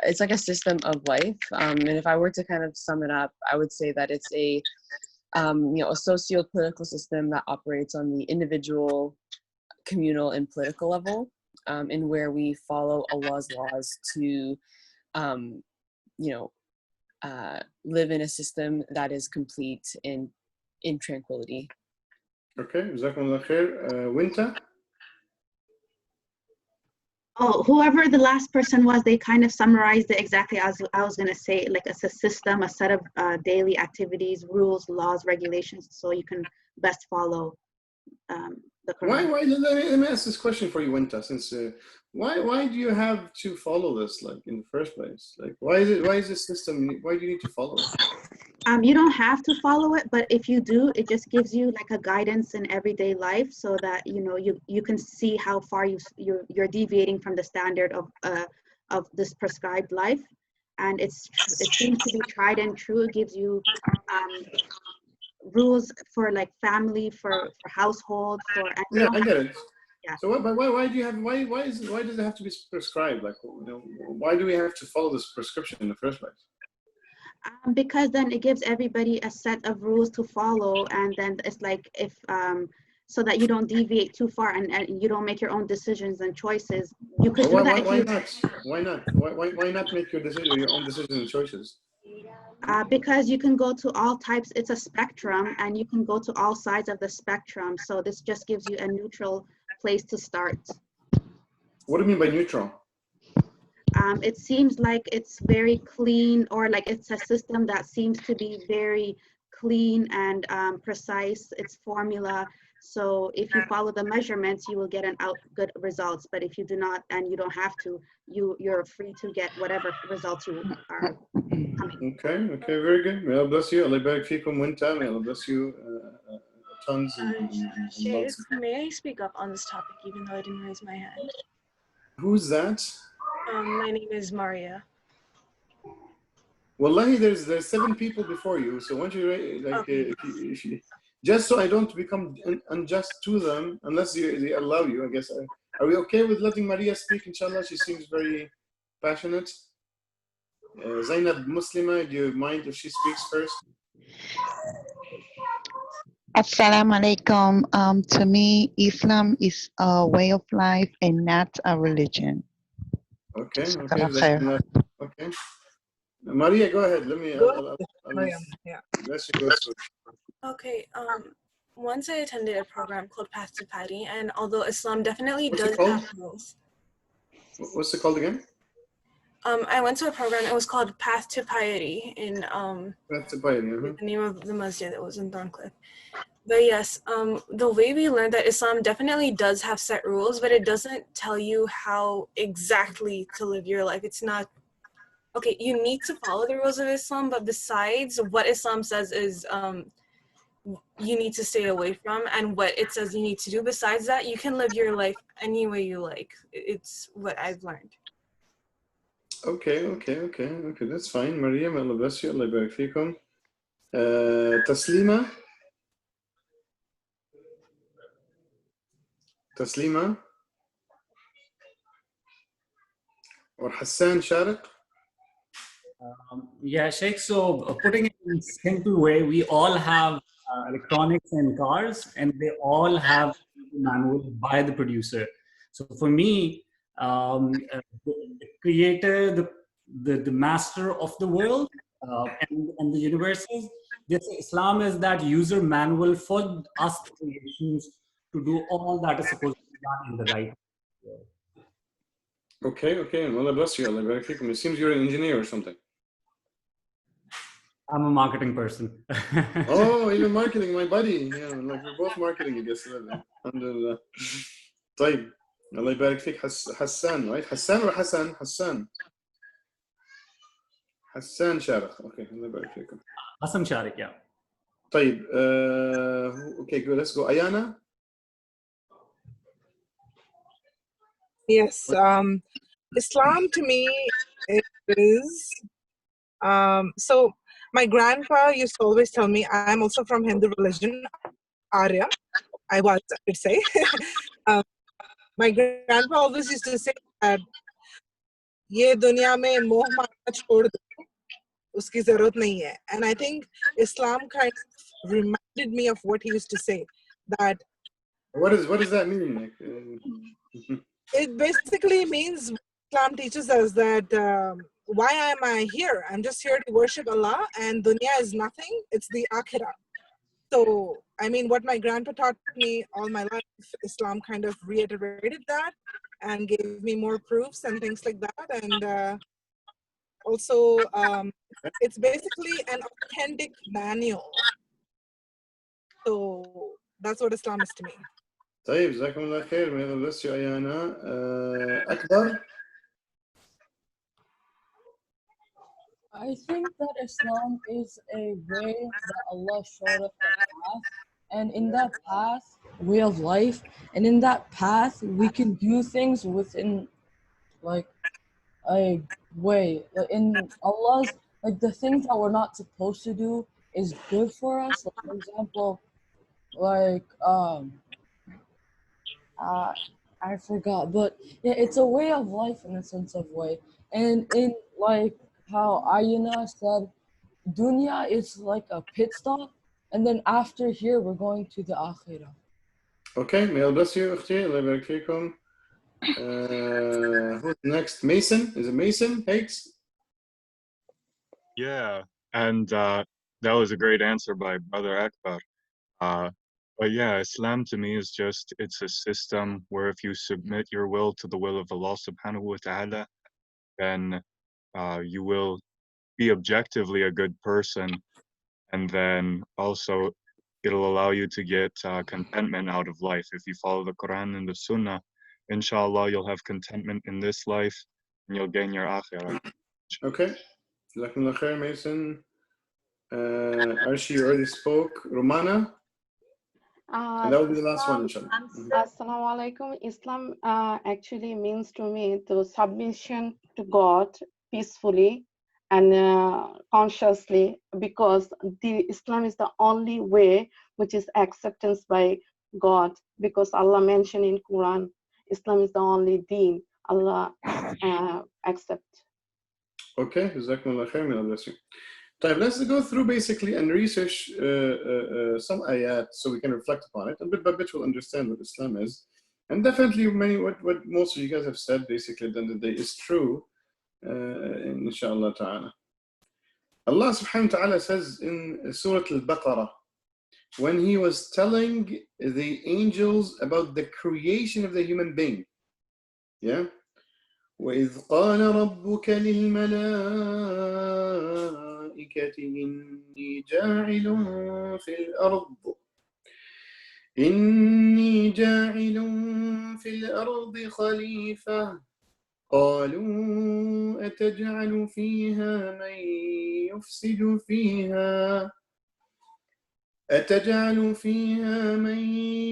it's like a system of life. And if I were to kind of sum it up, I would say that it's a a socio-political system that operates on the individual, communal, and political level, in where we follow Allah's laws to, live in a system that is complete in tranquility. Okay, Jazakumullah khair. Winter? Oh, whoever the last person was, they kind of summarized it exactly as I was going to say. Like, it's a system, a set of daily activities, rules, laws, regulations, so you can best follow the Quran. Why? Let me ask this question for you, Winter. Since why do you have to follow this, like, in the first place? Like, why is this system? Why do you need to follow it? You don't have to follow it, but if you do, it just gives you like a guidance in everyday life, so that you can see how far you're deviating from the standard of this prescribed life, and it seems to be tried and true. It gives you rules for like family, for household, for yeah, I get it. Yeah. So why do you have why does it have to be prescribed? Like, why do we have to follow this prescription in the first place? Because then it gives everybody a set of rules to follow, and then it's like if so that you don't deviate too far and you don't make your own decisions and choices. You could do that. Why not? Why not make your own decisions and choices? Because you can go to all types. It's a spectrum, and you can go to all sides of the spectrum. So this just gives you a neutral place to start. What do you mean by neutral? It seems like it's very clean, or like it's a system that seems to be very clean and precise, its formula. So if you follow the measurements, you will get good results. But if you do not, and you don't have to, you're free to get whatever results you are coming. Okay, very good. May Allah bless you. Allah barik fikum wanta. May Allah bless you tons and Sheikh, lots. may I speak up on this topic even though I didn't raise my hand? Who's that? My name is Maria. Wallahi, there's 7 people before you. So once you like, if you, just so I don't become unjust to them, unless they allow you, I guess. Are we okay with letting Maria speak? Inshallah, she seems very passionate. Zainab Muslima, do you mind if she speaks first? Assalamu alaikum. To me, Islam is a way of life and not a religion. Okay. Jazakallah khair. Okay. Maria, go ahead. Let me. I'll Yeah. let you go through. Okay. Once I attended a program called Path to Piety, and although Islam definitely What's does it called? have rules. What's it called again? I went to a program. It was called Path to Piety in Path to Piety. the name of the masjid that was in Thorncliffe. But yes, the way we learned that Islam definitely does have set rules, but it doesn't tell you how exactly to live your life. It's not, okay, you need to follow the rules of Islam, but besides what Islam says is you need to stay away from, and what it says you need to do, besides that, you can live your life any way you like. It's what I've learned. Okay. That's fine. Maria, may Allah bless you. Allah barik fikum. Taslima or Hassan Shariq? Yeah, Sheikh. So putting it in simple way, we all have electronics and cars, and they all have manual by the producer. So for me, the creator, the master of the world and the universes, this Islam is that user manual for us creations to do all that is supposed to be done in the right way. Okay. Allah bless you. Allah barik fikum. It seems you're an engineer or something. I'm a marketing person. Oh, even marketing, my buddy. Yeah, like we're both marketing, I guess. Alhamdulillah. طيب. Allah يبارك فيك. Hassan, right? Hassan or Hassan? Hassan Shariq. Okay, Allah يبارك فيكم. Hassan Shariq, yeah. طيب. Okay, good. Let's go. Ayana. Yes. Islam to me is so my grandpa used to always tell me, I'm also from Hindu religion, Arya. I could say. My grandpa always used to say that ye dunya mein moh maya chhod do, uski zarurat nahi hai. And I think Islam kind of reminded me of what he used to say. That what does that mean? it basically means Islam teaches us that why am I here? I'm just here to worship Allah, and dunya is nothing. It's the akhirah. So, I mean, what my grandpa taught me all my life, Islam kind of reiterated that and gave me more proofs and things like that. And also, it's basically an authentic manual. So, that's what Islam is to me. طيب جزاكم الله خير. May Allah bless you, Ayana. Akbar. I think that Islam is a way that Allah showed us a path, and in that path, way of life, and in that path, we can do things within, like, a way. Like in Allah's, like the things that we're not supposed to do is good for us. Like, for example, like I forgot, but yeah, it's a way of life in a sense of way, and in like how Ayana said, dunya is like a pit stop, and then after here we're going to the akhirah. Okay, may Allah bless you, أختي. Allah يبارك فيكم. Who's next? Mason? Is it Mason? Hakes? Yeah, and that was a great answer by Brother Akbar. But yeah, Islam to me is just, it's a system where if you submit your will to the will of Allah subhanahu wa ta'ala, then you will be objectively a good person. And then also it'll allow you to get contentment out of life. If you follow the Quran and the Sunnah, inshallah, you'll have contentment in this life and you'll gain your akhirah. Okay. Jazakumullah khair, Mason. Arshi, you already spoke. Romana? And that will be the last one, inshallah. Assalamu alaikum. Islam actually means to me the submission to God peacefully and consciously, because Islam is the only way which is acceptance by God, because Allah mentioned in Quran, Islam is the only deen Allah accept. Okay, Jazakumullah khair, may Allah bless you. Let's go through basically and research some ayat so we can reflect upon it, and bit by bit we'll understand what Islam is. And definitely what most of you guys have said basically at the end of the day is true, inshallah ta'ala. Allah subhanahu wa ta'ala says in Surah Al-Baqarah, when he was telling the angels about the creation of the human being, yeah? وَإِذْ قَالَ رَبُّكَ لِلْمَلَائِكَةِ إِنِّي جَاعِلٌ فِي الْأَرْضِ خَلِيفَةً قَالُوا أَتَجْعَلُ فِيهَا مَن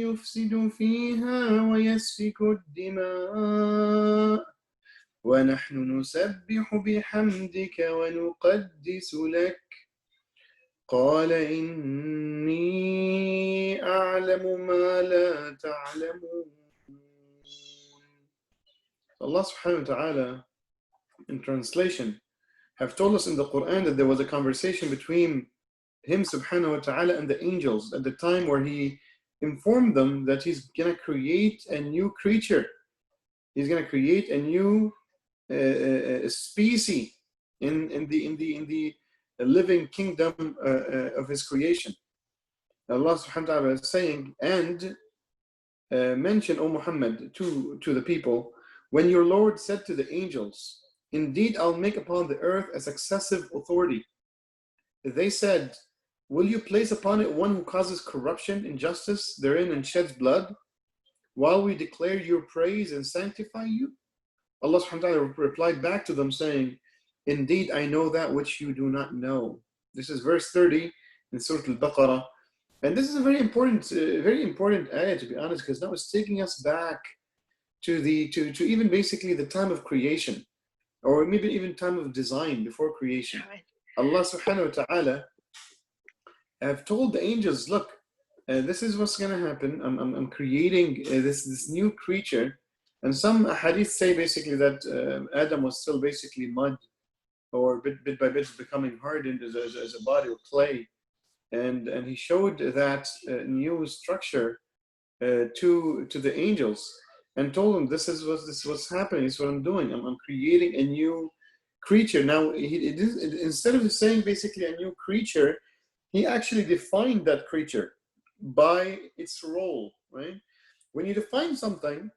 يُفْسِدُ فِيهَا وَيَسْفِكُ الدِّمَاءَ وَنَحْنُ نُسَبِّحُ بِحَمْدِكَ وَنُقَدِّسُ لَكَ قَالَ إِنِّي أَعْلَمُ مَا لَا تَعْلَمُونَ. Allah subhanahu wa ta'ala, in translation, have told us in the Quran that there was a conversation between him subhanahu wa ta'ala and the angels at the time where he informed them that he's going to create a new creature. He's going to create a new species in the living kingdom of his creation. Allah subhanahu wa ta'ala is saying, and mention, O Muhammad, to the people, when your Lord said to the angels, indeed I'll make upon the earth a successive authority. They said, will you place upon it one who causes corruption, injustice therein, and sheds blood, while we declare your praise and sanctify you? Allah subhanahu wa ta'ala replied back to them saying, indeed I know that which you do not know. This is verse 30 in Surah Al-Baqarah. And this is a very important ayah, to be honest, because now it's taking us back to even basically the time of creation, or maybe even time of design before creation. Allah subhanahu wa ta'ala have told the angels, look, this is what's going to happen. I'm creating this new creature. And some hadith say basically that Adam was still basically mud, or bit by bit becoming hardened as a body of clay. And he showed that new structure to the angels and told them, this is what's happening, this is what I'm doing. I'm creating a new creature. Now, instead of saying basically a new creature, he actually defined that creature by its role, right? When you define something,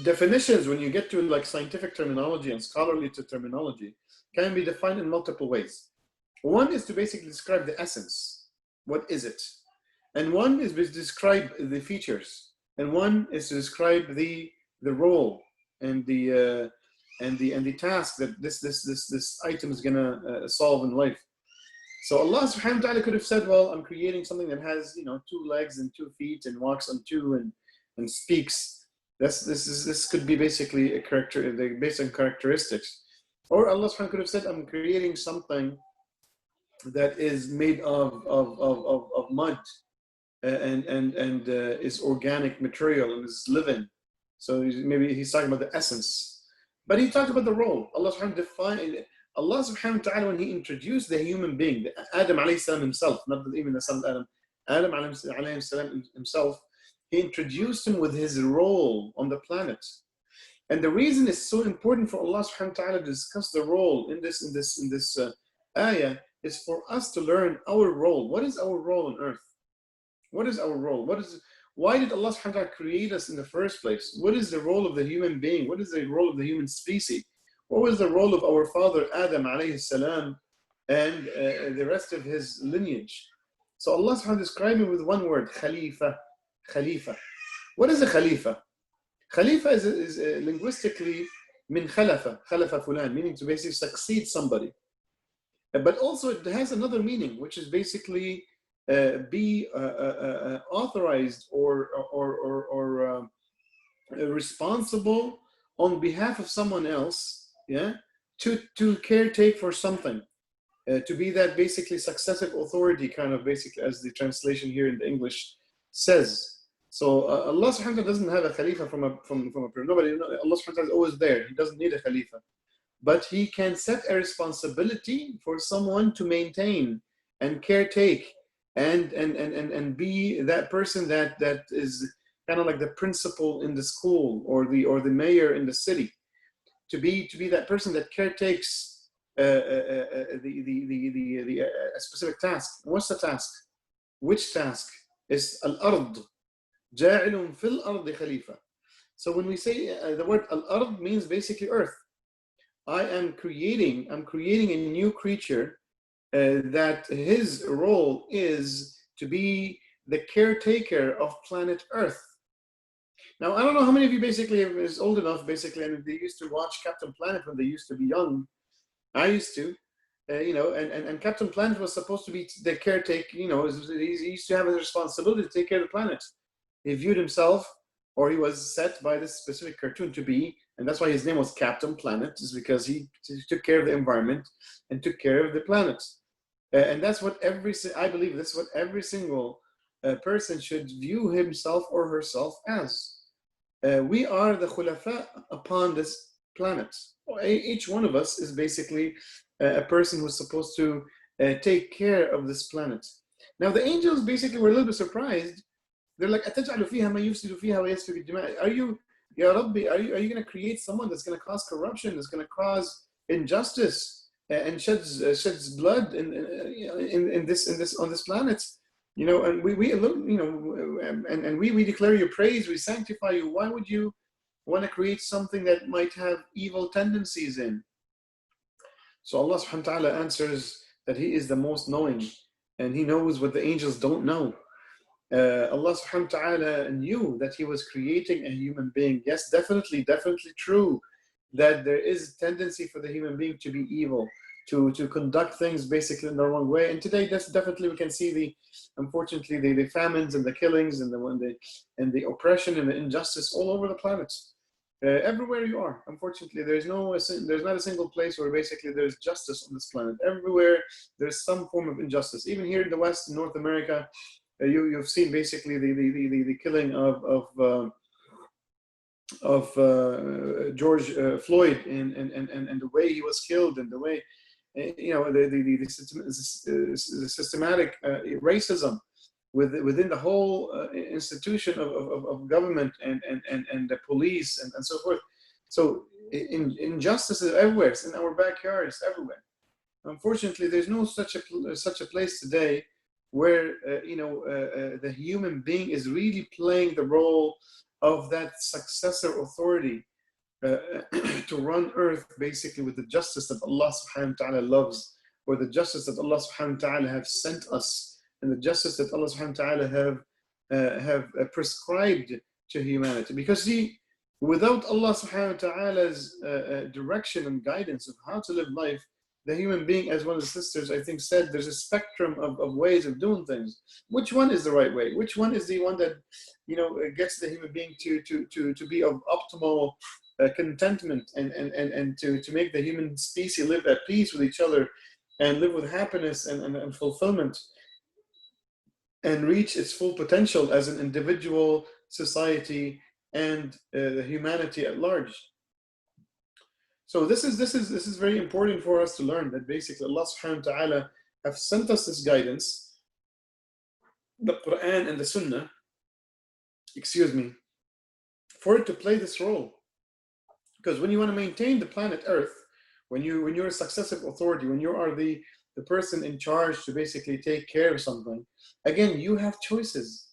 definitions, when you get to like scientific terminology and scholarly terminology, can be defined in multiple ways. One is to basically describe the essence. What is it? And one is to describe the features. And one is to describe the role and the task that this item is gonna solve in life. So Allah subhanahu wa ta'ala could have said, well, I'm creating something that has 2 legs and 2 feet and walks on 2 and speaks. This could be basically a character based on characteristics. Or Allah subhanahu wa ta'ala could have said, I'm creating something that is made of mud and is organic material and is living. So maybe he's talking about the essence. But he talked about the role. Allah subhanahu wa ta'ala, when he introduced the human being, Adam alayhi salam himself, not even the son of Adam, Adam alayhi salam himself, he introduced him with his role on the planet. And the reason it's so important for Allah subhanahu wa ta'ala to discuss the role in this ayah is for us to learn our role. What is our role on earth? What is our role? Why did Allah subhanahu wa ta'ala create us in the first place? What is the role of the human being? What is the role of the human species? What was the role of our father Adam alayhi salam and the rest of his lineage? So Allah subhanahu wa ta'ala described it with one word, Khalifa. Khalifa. What is a Khalifa? Khalifa is linguistically min khalafa, khalafa fulan, meaning to basically succeed somebody. But also it has another meaning, which is basically be authorized or responsible on behalf of someone else, yeah, to caretake for something, to be that basically successive authority, kind of basically, as the translation here in the English says. So Allah subhanahu wa ta'ala doesn't have a Khalifa from a nobody. Allah subhanahu wa ta'ala is always there. He doesn't need a Khalifa. But He can set a responsibility for someone to maintain and caretake and be that person that is kind of like the principal in the school or the mayor in the city, to be that person that caretakes a specific task. What's the task? Which task? Is al-ard. Ja'ilun fil ardi khalifa. So when we say the word al-ard means basically earth. I am creating a new creature that his role is to be the caretaker of planet Earth. Now, I don't know how many of you basically is old enough, basically, and they used to watch Captain Planet when they used to be young. I used to, and Captain Planet was supposed to be the caretaker, he used to have a responsibility to take care of the planet. He viewed himself, or he was set by this specific cartoon to be, and that's why his name was Captain Planet, is because he took care of the environment and took care of the planet. And that's what I believe that's what every single person should view himself or herself as. We are the khulafa upon this planet. Each one of us is basically a person who's supposed to take care of this planet. Now the angels basically were a little bit surprised. They're like, أَتَجْعَلُ فِيهَا مَن يُفْسِدُ فِيهَا وَيَسْفِكُ الدِّمَاءَ. Are you, Ya Rabbi, are you going to create someone that's going to cause corruption, that's going to cause injustice and sheds blood on this planet? And we declare your praise, we sanctify you. Why would you want to create something that might have evil tendencies in? So Allah subhanahu wa ta'ala answers that He is the most knowing, and He knows what the angels don't know. Allah subhanahu wa ta'ala knew that He was creating a human being. Yes, definitely true that there is a tendency for the human being to be evil, to conduct things basically in the wrong way. And today, that's definitely we can see unfortunately the famines and the killings and the oppression and the injustice all over the planet. Everywhere you are, unfortunately, there's not a single place where basically there's justice on this planet. Everywhere there's some form of injustice. Even here in the West, in North America, you've seen basically the killing of George Floyd and the way he was killed, and the way the systematic racism within the whole institution of government and the police and so forth. So injustice is everywhere. It's in our backyards, everywhere. Unfortunately, there's no such a place today where the human being is really playing the role of that successor authority to run earth basically with the justice that Allah subhanahu wa ta'ala loves, or the justice that Allah subhanahu wa ta'ala have sent us, and the justice that Allah subhanahu wa ta'ala have prescribed to humanity. Because without Allah subhanahu wa ta'ala's direction and guidance of how to live life, the human being, as one of the sisters I think said, there's a spectrum of ways of doing things. Which one is the right way? Which one is the one that gets the human being to be of optimal contentment and to make the human species live at peace with each other and live with happiness and fulfillment and reach its full potential as an individual, society, and the humanity at large. So this is very important for us to learn, that basically Allah subhanahu wa ta'ala have sent us this guidance, the Quran and the Sunnah, for it to play this role. Because when you want to maintain the planet Earth, when you're a successive authority, when you are the person in charge to basically take care of something, again, you have choices.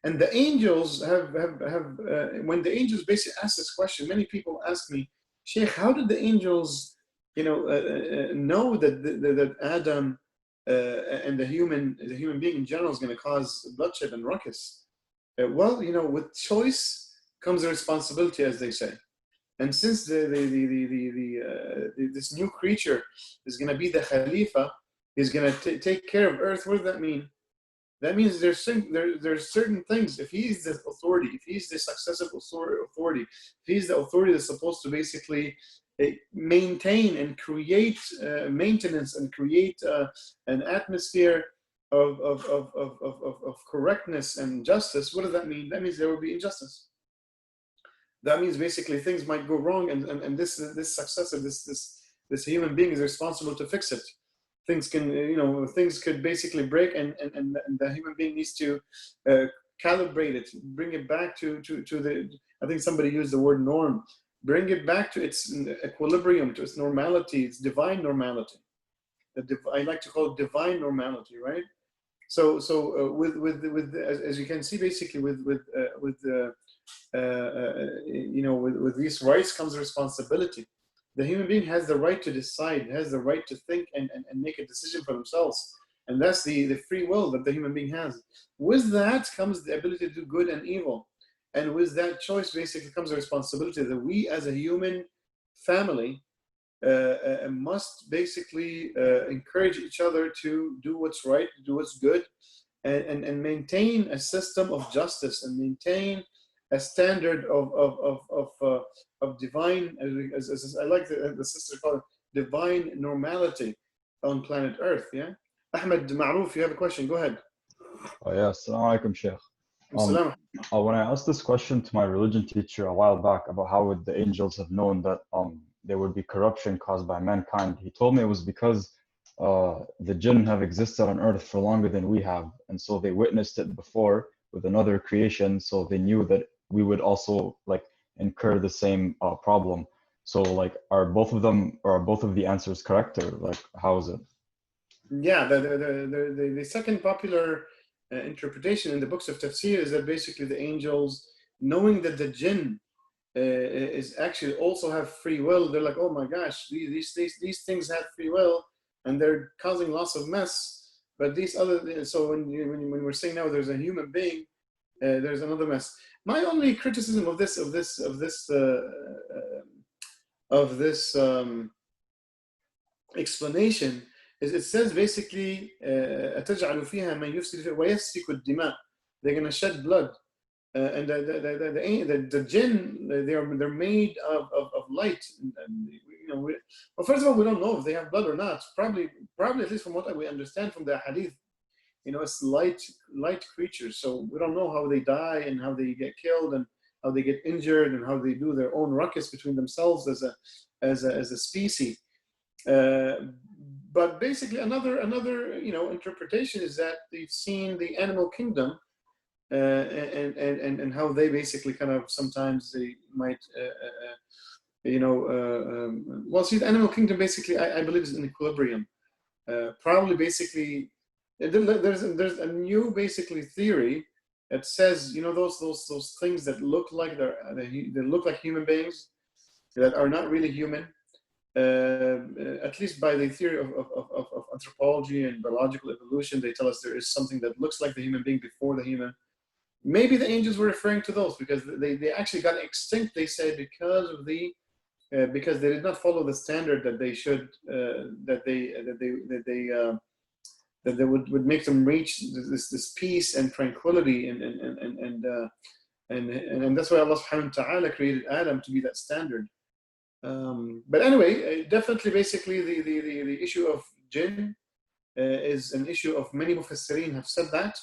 And the angels when the angels basically ask this question, many people ask me, Sheikh, how did the angels, know that Adam and the human being in general is going to cause bloodshed and ruckus? Well, with choice comes a responsibility, as they say. And since this new creature is going to be the Khalifa, is going to take care of earth, what does that mean? That means there's certain things. If he's the authority, if he's the successive authority, if he's the authority that's supposed to basically maintain and create maintenance and create an atmosphere of correctness and justice, what does that mean? That means there will be injustice. That means basically things might go wrong, and this successor, this human being is responsible to fix it. Things things could basically break, and the human being needs to calibrate it, bring it back to the. I think somebody used the word norm. Bring it back to its equilibrium, to its normality, its divine normality. I like to call it divine normality, right? So with as you can see, basically with these rights comes responsibility. The human being has the right to decide, has the right to think and make a decision for themselves. And that's the free will that the human being has. With that comes the ability to do good and evil. And with that choice basically comes the responsibility that we as a human family must basically encourage each other to do what's right, do what's good, and maintain a system of justice, and maintain a standard of divine, as I like the sister called it, divine normality on planet Earth. Yeah, Ahmed Ma'ruf, you have a question? Go ahead. Oh yeah, Assalamu alaikum, Sheikh. Assalam. When I asked this question to my religion teacher a while back about how would the angels have known that there would be corruption caused by mankind, he told me it was because the jinn have existed on Earth for longer than we have, and so they witnessed it before with another creation, so they knew that we would also incur the same problem. So are both of the answers correct, or how is it? Yeah, the second popular interpretation in the books of tafsir is that basically the angels, knowing that the jinn is actually also have free will, they're like, oh my gosh, these things have free will and they're causing lots of mess. But these other, so when we're saying now there's a human being, there's another mess. My only criticism of this explanation is it says basically أتجعل فيها من يفسد فيها ويسفك الدماء. They're going to shed blood, and the jinn, they're made of light. And well, first of all, we don't know if they have blood or not. Probably at least from what we understand from the hadith, it's light creatures. So we don't know how they die and how they get killed and how they get injured and how they do their own ruckus between themselves as a species. But basically, another interpretation is that they've seen the animal kingdom and how they basically kind of sometimes they might well, see, the animal kingdom basically I believe is in equilibrium. Probably basically there's a new basically theory that says those things that look like they look like human beings that are not really human. At least by the theory of anthropology and biological evolution, they tell us there is something that looks like the human being before the human. Maybe the angels were referring to those because they actually got extinct, they say, because they did not follow the standard that they should, that they would make them reach this peace and tranquility, and that's why Allah subhanahu wa ta'ala created Adam to be that standard. But anyway, definitely, basically, the issue of jinn is an issue of many mufassirin have said that,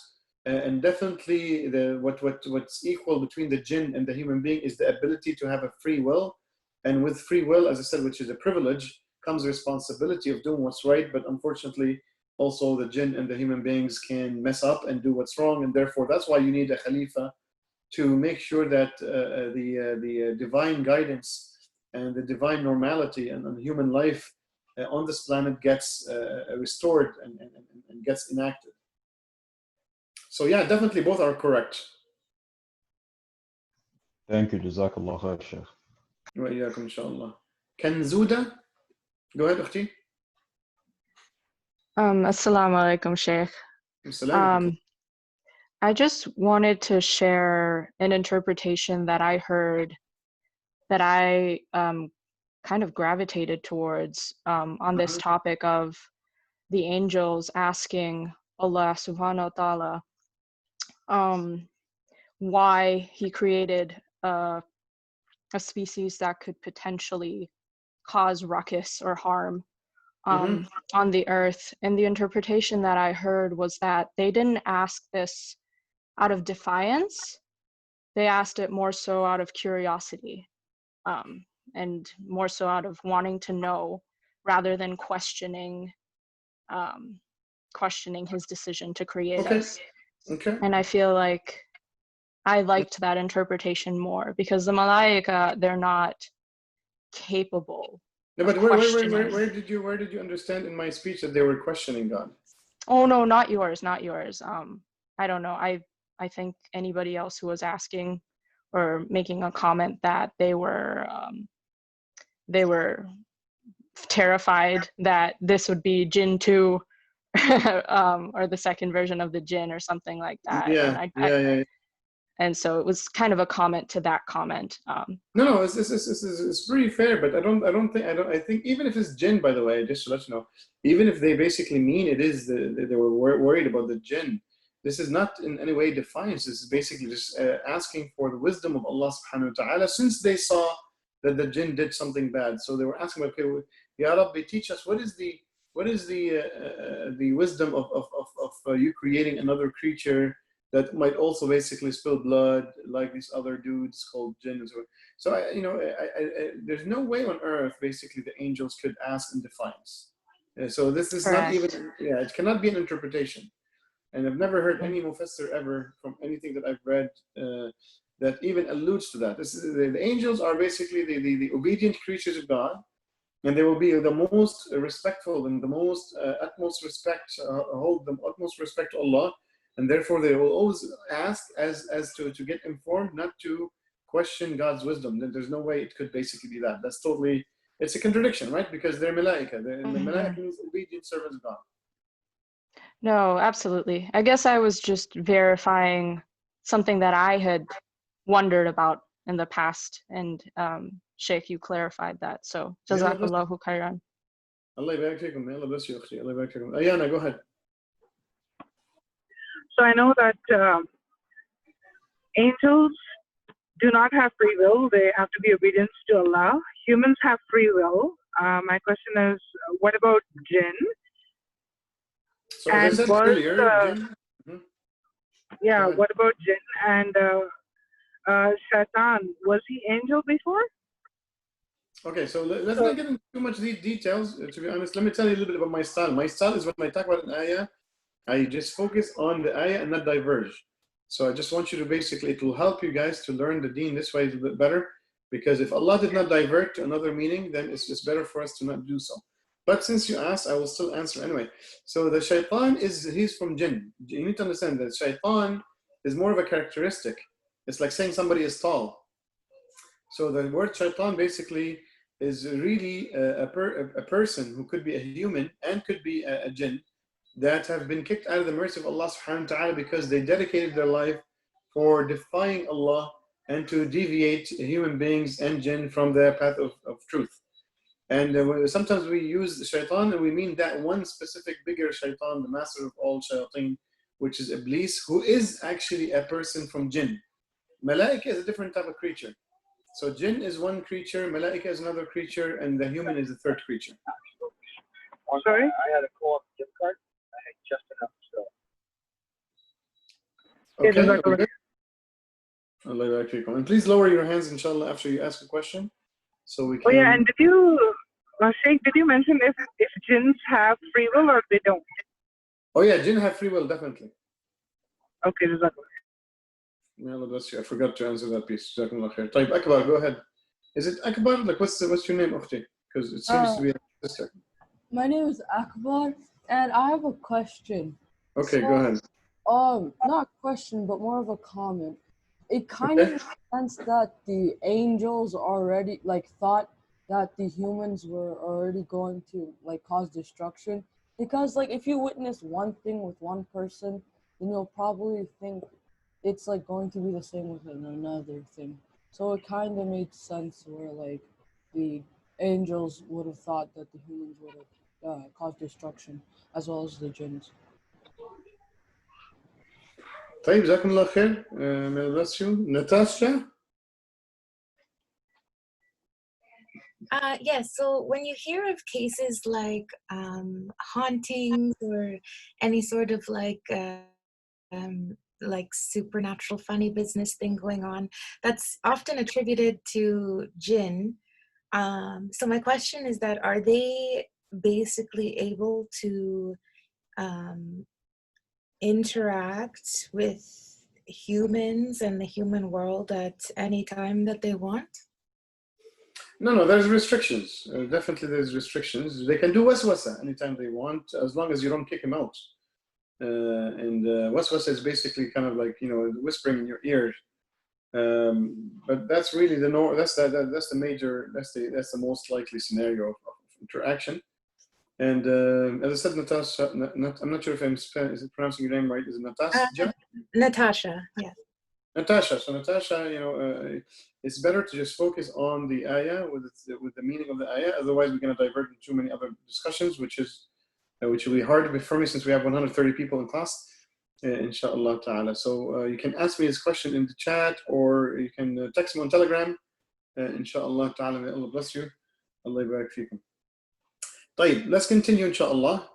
and definitely what's equal between the jinn and the human being is the ability to have a free will, and with free will, as I said, which is a privilege, comes the responsibility of doing what's right. But unfortunately, also the jinn and the human beings can mess up and do what's wrong, and therefore that's why you need a khalifa to make sure that the divine guidance and the divine normality and human life on this planet gets restored and gets enacted. So yeah, definitely both are correct. Thank you. Jazakallah khair, Sheikh. وإياكم إن شاء الله. Kanzuda, go ahead أختي. Assalamu alaikum, Sheikh. Assalam. I just wanted to share an interpretation that I heard that I kind of gravitated towards on this topic of the angels asking Allah subhanahu wa ta'ala why he created a species that could potentially cause ruckus or harm on the earth. And the interpretation that I heard was that they didn't ask this out of defiance. They asked it more so out of curiosity, and more so out of wanting to know rather than questioning his decision to create us. Okay. And I feel like I liked that interpretation more because the malaika, they're not capable No, of but questioning. where did you understand in my speech that they were questioning God? Oh no, not yours. I don't know. I think anybody else who was asking or making a comment that they were terrified that this would be Jinn 2 or the second version of the Jinn or something like that. Yeah, yeah. And so it was kind of a comment to that comment. No, it's pretty fair, but I think even if it's Jinn, by the way, just to let you know, even if they basically mean it is they were worried about the Jinn, this is not in any way defiance. This is basically just asking for the wisdom of Allah subhanahu wa ta'ala, since they saw that the Jinn did something bad. So they were asking, okay, Ya Rabbi, teach us what is the wisdom of you creating another creature that might also basically spill blood like these other dudes called jinn and so on. So there's no way on earth basically the angels could ask in defiance. So this is not even, it cannot be an interpretation. And I've never heard any mufassir ever from anything that I've read that even alludes to that. This is the angels are basically the obedient creatures of God, and they will be the most respectful and the most utmost respect, hold the utmost respect to Allah. And therefore, they will always ask as to get informed, not to question God's wisdom. There's no way it could basically be that. That's totally, it's a contradiction, right? Because they're malaika. The malaika means obedient servants of God. No, absolutely. I guess I was just verifying something that I had wondered about in the past. And Sheikh, you clarified that. So, Jazakallahu khairan. Allah yabarak fikum. Allah bless you, Allah yabarak fikum. Ayana, go ahead. So I know that angels do not have free will. They have to be obedient to Allah. Humans have free will. My question is, what about jinn? So as I said earlier, jinn? Yeah, what about jinn? And Shaitan, was he angel before? Okay, so let's not get into too much details. To be honest, let me tell you a little bit about my style. My style is when I talk about an ayah, I just focus on the ayah and not diverge. So I just want you to basically, it will help you guys to learn the deen this way a little bit better, because if Allah did not divert to another meaning, then it's just better for us to not do so. But since you asked, I will still answer anyway. So the shaitan he's from jinn. You need to understand that shaitan is more of a characteristic. It's like saying somebody is tall. So the word shaitan basically is really a person who could be a human and could be a jinn, that have been kicked out of the mercy of Allah subhanahu wa ta'ala because they dedicated their life for defying Allah and to deviate human beings and jinn from their path of truth. And sometimes we use the shaitan and we mean that one specific bigger shaitan, the master of all shayateen, which is Iblis, who is actually a person from jinn. Malaika is a different type of creature. So jinn is one creature, malaika is another creature, and the human is the third creature. Sorry? I had a call on the gift card. I had just enough, so. Okay. Allah yabarak fikum. And please lower your hands, inshallah, after you ask a question, so we can. Oh yeah, and did you, Sheikh, did you mention if jinns have free will or they don't? Oh yeah, jinn have free will, definitely. Okay, Jazakallah. May Allah bless you. I forgot to answer that piece. Jazakumullah khair. Taib, Akbar, go ahead. Is it Akbar? Like, what's your name, Ukhti? Because it seems to be a sister. My name is Akbar, and I have a question. Okay, go ahead. Not a question, but more of a comment. it kind of makes sense that the angels already like thought that the humans were already going to like cause destruction, because like if you witness one thing with one person, then you'll probably think it's like going to be the same with another thing. So it kind of made sense where like the angels would have thought that the humans would have caused destruction as well as the jinns. طيب جزاكم الله خير. May Allah bless you. Natasha? Yes, so when you hear of cases like hauntings or any sort of like supernatural funny business thing going on, that's often attributed to jinn. So my question is that are they basically able to interact with humans and the human world at any time that they want? No, there's restrictions. Definitely there's restrictions. They can do waswasa anytime they want, as long as you don't kick them out. And waswasa is basically kind of like, whispering in your ear. But that's really that's the most likely scenario of interaction. And as I said, Natasha, I'm not sure if I'm pronouncing your name right. Is it Natasha? Natasha, yes. Natasha. So Natasha, it's better to just focus on the ayah with the meaning of the ayah. Otherwise, we're going to divert into too many other discussions, which will be hard for me since we have 130 people in class, inshallah ta'ala. So you can ask me this question in the chat, or you can text me on Telegram, inshallah ta'ala. May Allah bless you. Allah yabarak feekum. طيب, let's continue, inshallah.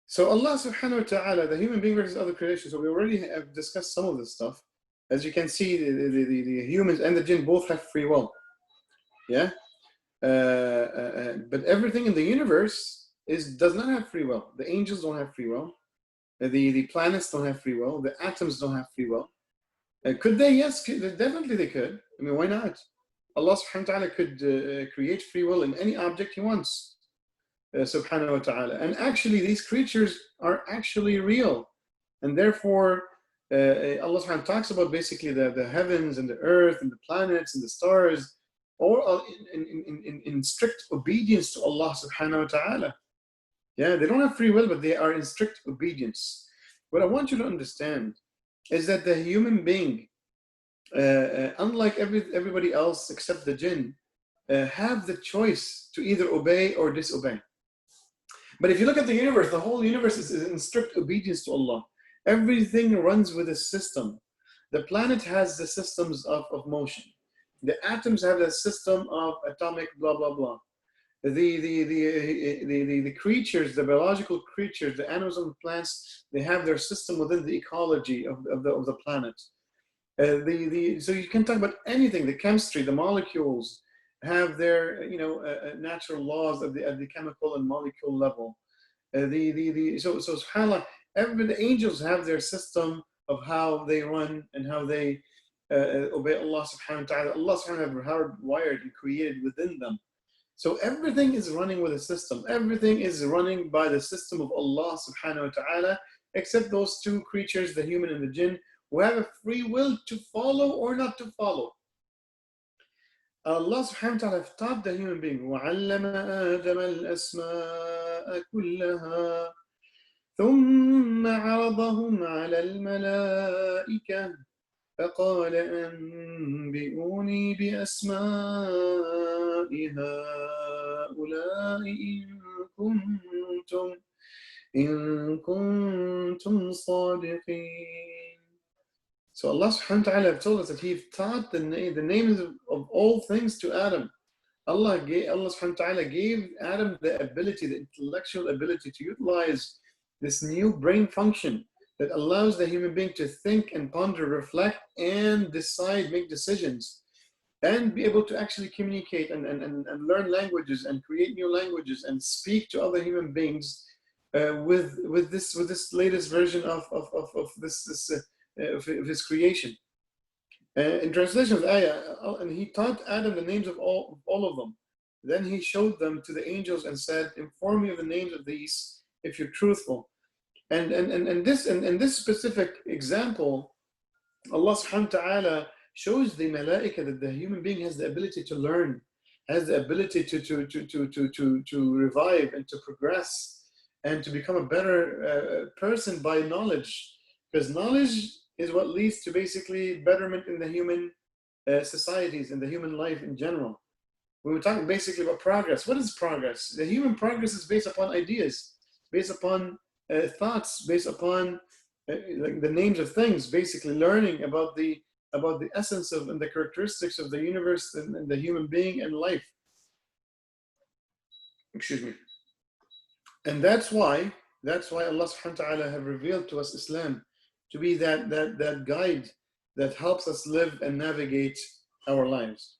So Allah subhanahu wa ta'ala, the human being versus other creation. So we already have discussed some of this stuff. As you can see, the humans and the jinn both have free will. Yeah? But everything in the universe does not have free will. The angels don't have free will. The planets don't have free will. The atoms don't have free will. Could they? Yes, definitely they could. I mean, why not? Allah subhanahu wa ta'ala could create free will in any object He wants. Subhanahu wa ta'ala. And actually, these creatures are actually real. And therefore, Allah subhanahu wa ta'ala talks about basically the heavens and the earth and the planets and the stars, all in strict obedience to Allah subhanahu wa ta'ala. Yeah, they don't have free will, but they are in strict obedience. What I want you to understand is that the human being, unlike everybody else except the jinn, have the choice to either obey or disobey. But if you look at the universe, the whole universe is in strict obedience to Allah. Everything runs with a system. The planet has the systems of motion. The atoms have a system of atomic blah blah blah. The creatures, the biological creatures, the animals and plants, they have their system within the ecology of the planet. So you can talk about anything. The chemistry, the molecules have their natural laws at the chemical and molecule level. So subhanAllah, the angels have their system of how they run and how they obey Allah subhanahu wa ta'ala. Allah subhanahu wa ta'ala hardwired and created within them. So everything is running with a system. Everything is running by the system of Allah subhanahu wa ta'ala, except those two creatures, the human and the jinn, who have a free will to follow or not to follow. Allah subhanahu wa ta'ala taught the human being, وَعَلَّمَ آدَمَ الْأَسْمَاءَ كُلَّهَا ثُمَّ عَرَضَهُمْ عَلَى الْمَلَائِكَةِ فقال أنبئوني بأسماء هؤلاء إن كنتم صادقين. So Allah subhanahu wa ta'ala told us that He taught the names of all things to Adam. Allah subhanahu wa ta'ala gave Adam the ability, the intellectual ability to utilize this new brain function that allows the human being to think and ponder, reflect, and decide, make decisions, and be able to actually communicate and learn languages and create new languages and speak to other human beings with this latest version of His creation. In translation of the ayah, and He taught Adam the names of all of them. Then He showed them to the angels and said, "Inform me of the names of these if you're truthful." And this specific example, Allah subhanahu wa ta'ala shows the malaika that the human being has the ability to learn, has the ability to revive and to progress and to become a better person by knowledge, because knowledge is what leads to basically betterment in the human societies and the human life in general. When we're talking basically about progress, what is progress? The human progress is based upon ideas, based upon thoughts, based upon like the names of things, basically learning about the essence of and the characteristics of the universe and the human being and life. Excuse me. And that's why Allah subhanahu wa ta'ala have revealed to us Islam to be that guide that helps us live and navigate our lives.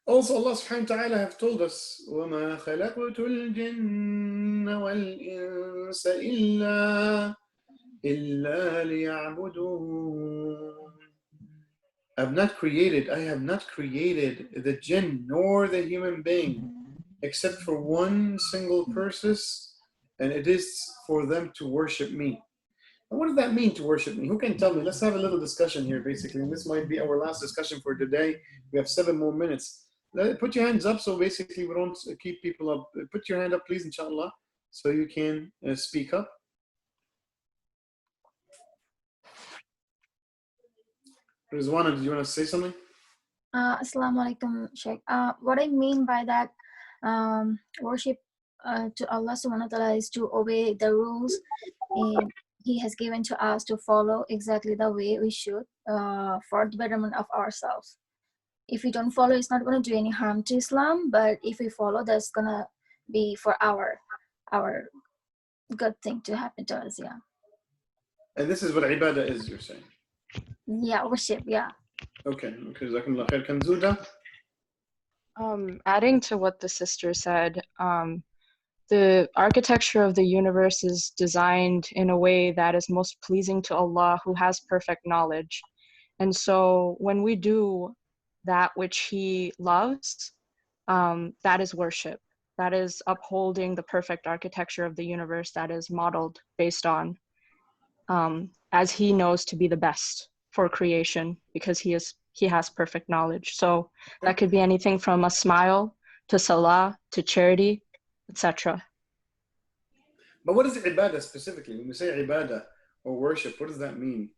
Also, Allah subhanahu wa ta'ala have told us, وَمَا خَلَقْتُ الْجِنَّ وَالْإِنسَ إِلَّا لِيَعْبُدُونَ. I have not created the jinn nor the human being except for one single purpose, and it is for them to worship me. And what does that mean, to worship me? Who can tell me? Let's have a little discussion here, basically. And this might be our last discussion for today. We have 7 more minutes. Put your hands up so basically we don't keep people up. Put your hand up, please, inshallah, so you can speak up. Rizwana, did you want to say something? Assalamu alaikum, Sheikh. What I mean by that, worship to Allah subhanahu wa ta'ala is to obey the rules He has given to us, to follow exactly the way we should for the betterment of ourselves. If we don't follow, it's not going to do any harm to Islam, but if we follow, that's going to be for our good thing to happen to us, yeah. And this is what ibadah is, you're saying? Yeah, worship, yeah. Okay, jazakumullah khair. Kanzuda? Adding to what the sister said, the architecture of the universe is designed in a way that is most pleasing to Allah, who has perfect knowledge. And so when we do that which He loves, that is worship. That is upholding the perfect architecture of the universe that is modeled based on as He knows to be the best for creation, because He has perfect knowledge. So that could be anything from a smile to salah to charity, etc. But what is ibadah specifically? When we say ibadah or worship, what does that mean?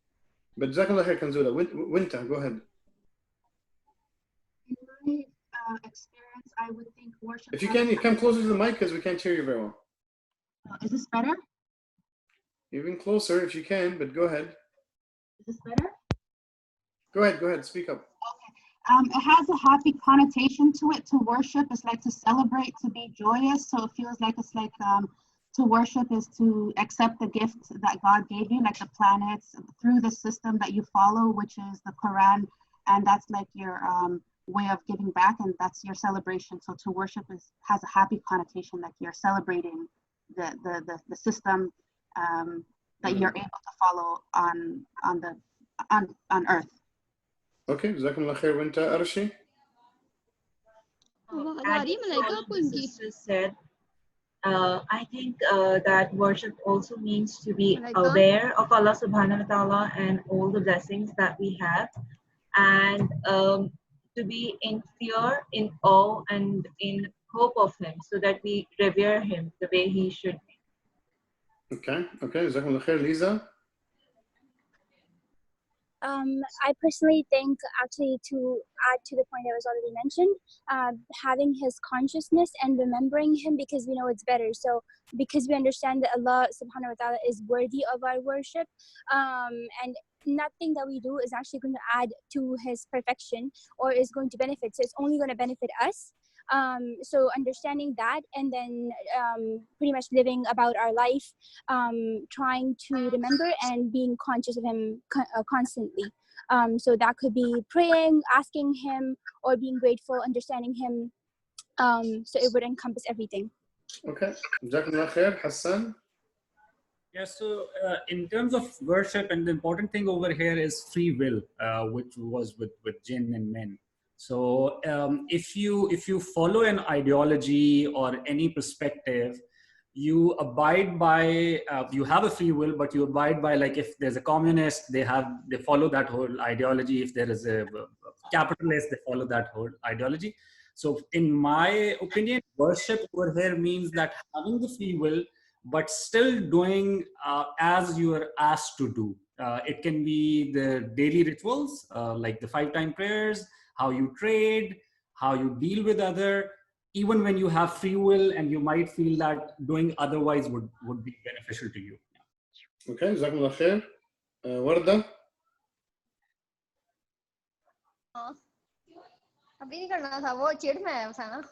But jazakallah khair, Kanzuda. Winta, go ahead. In my experience, I would think worship. If you can, you come closer to the mic because we can't hear you very well. Is this better? Even closer if you can, but go ahead. Is this better? Go ahead, speak up. It has a happy connotation to it. To worship is like to celebrate, to be joyous. So it feels like it's like to worship is to accept the gift that God gave you, like the planets, through the system that you follow, which is the Quran, and that's like your way of giving back, and that's your celebration. So to worship has a happy connotation, like you're celebrating the system that you're able to follow on earth. Okay, jazakumullah khair. Winta, Arshi? Adding to what the sister said, I think that worship also means to be aware of Allah subhanahu wa ta'ala and all the blessings that we have, and to be in fear, in awe, and in hope of Him, so that we revere Him the way He should be. Okay, jazakumullah khair. Lisa? I personally think, actually, to add to the point that was already mentioned, having His consciousness and remembering Him, because we know it's better. So because we understand that Allah subhanahu wa ta'ala is worthy of our worship, and nothing that we do is actually going to add to His perfection or is going to benefit. So it's only going to benefit us. So understanding that, and then pretty much living about our life, trying to remember and being conscious of Him constantly. So that could be praying, asking Him, or being grateful, understanding Him. So it would encompass everything. Okay. Jazakumullah khair. Hassan? Yeah, so in terms of worship, and the important thing over here is free will, which was with jinn and men. So if you follow an ideology or any perspective you abide by, you have a free will, but you abide by, like if there's a communist, they follow that whole ideology. If there is a capitalist, they follow that whole ideology. So in my opinion, worship over here means that having the free will, but still doing as you are asked to do. It can be the daily rituals, like the 5-time prayers, how you trade, how you deal with other, even when you have free will and you might feel that doing otherwise would be beneficial to you. Okay, Jazakumullah khair. Warda? अभी नहीं करना था वो चिढ़ में है ना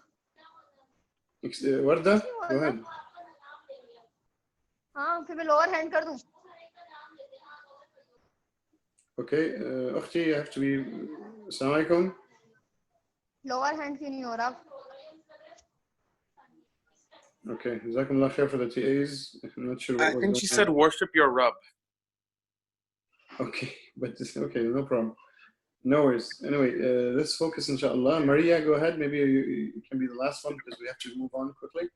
Warda, go ahead. हाँ फिर मैं लोअर हैंड कर दूं Okay, أختي, you have to be. Assalamu alaikum. Lower hand क्यों नहीं हो रहा Okay, Jazakumullah khair for the TAs. I'm not sure what I was think she going said on. worship your Rabb. Okay, but okay, no problem. No worries. Anyway, let's focus, inshallah. Maria, go ahead. Maybe you can be the last one because we have to move on quickly.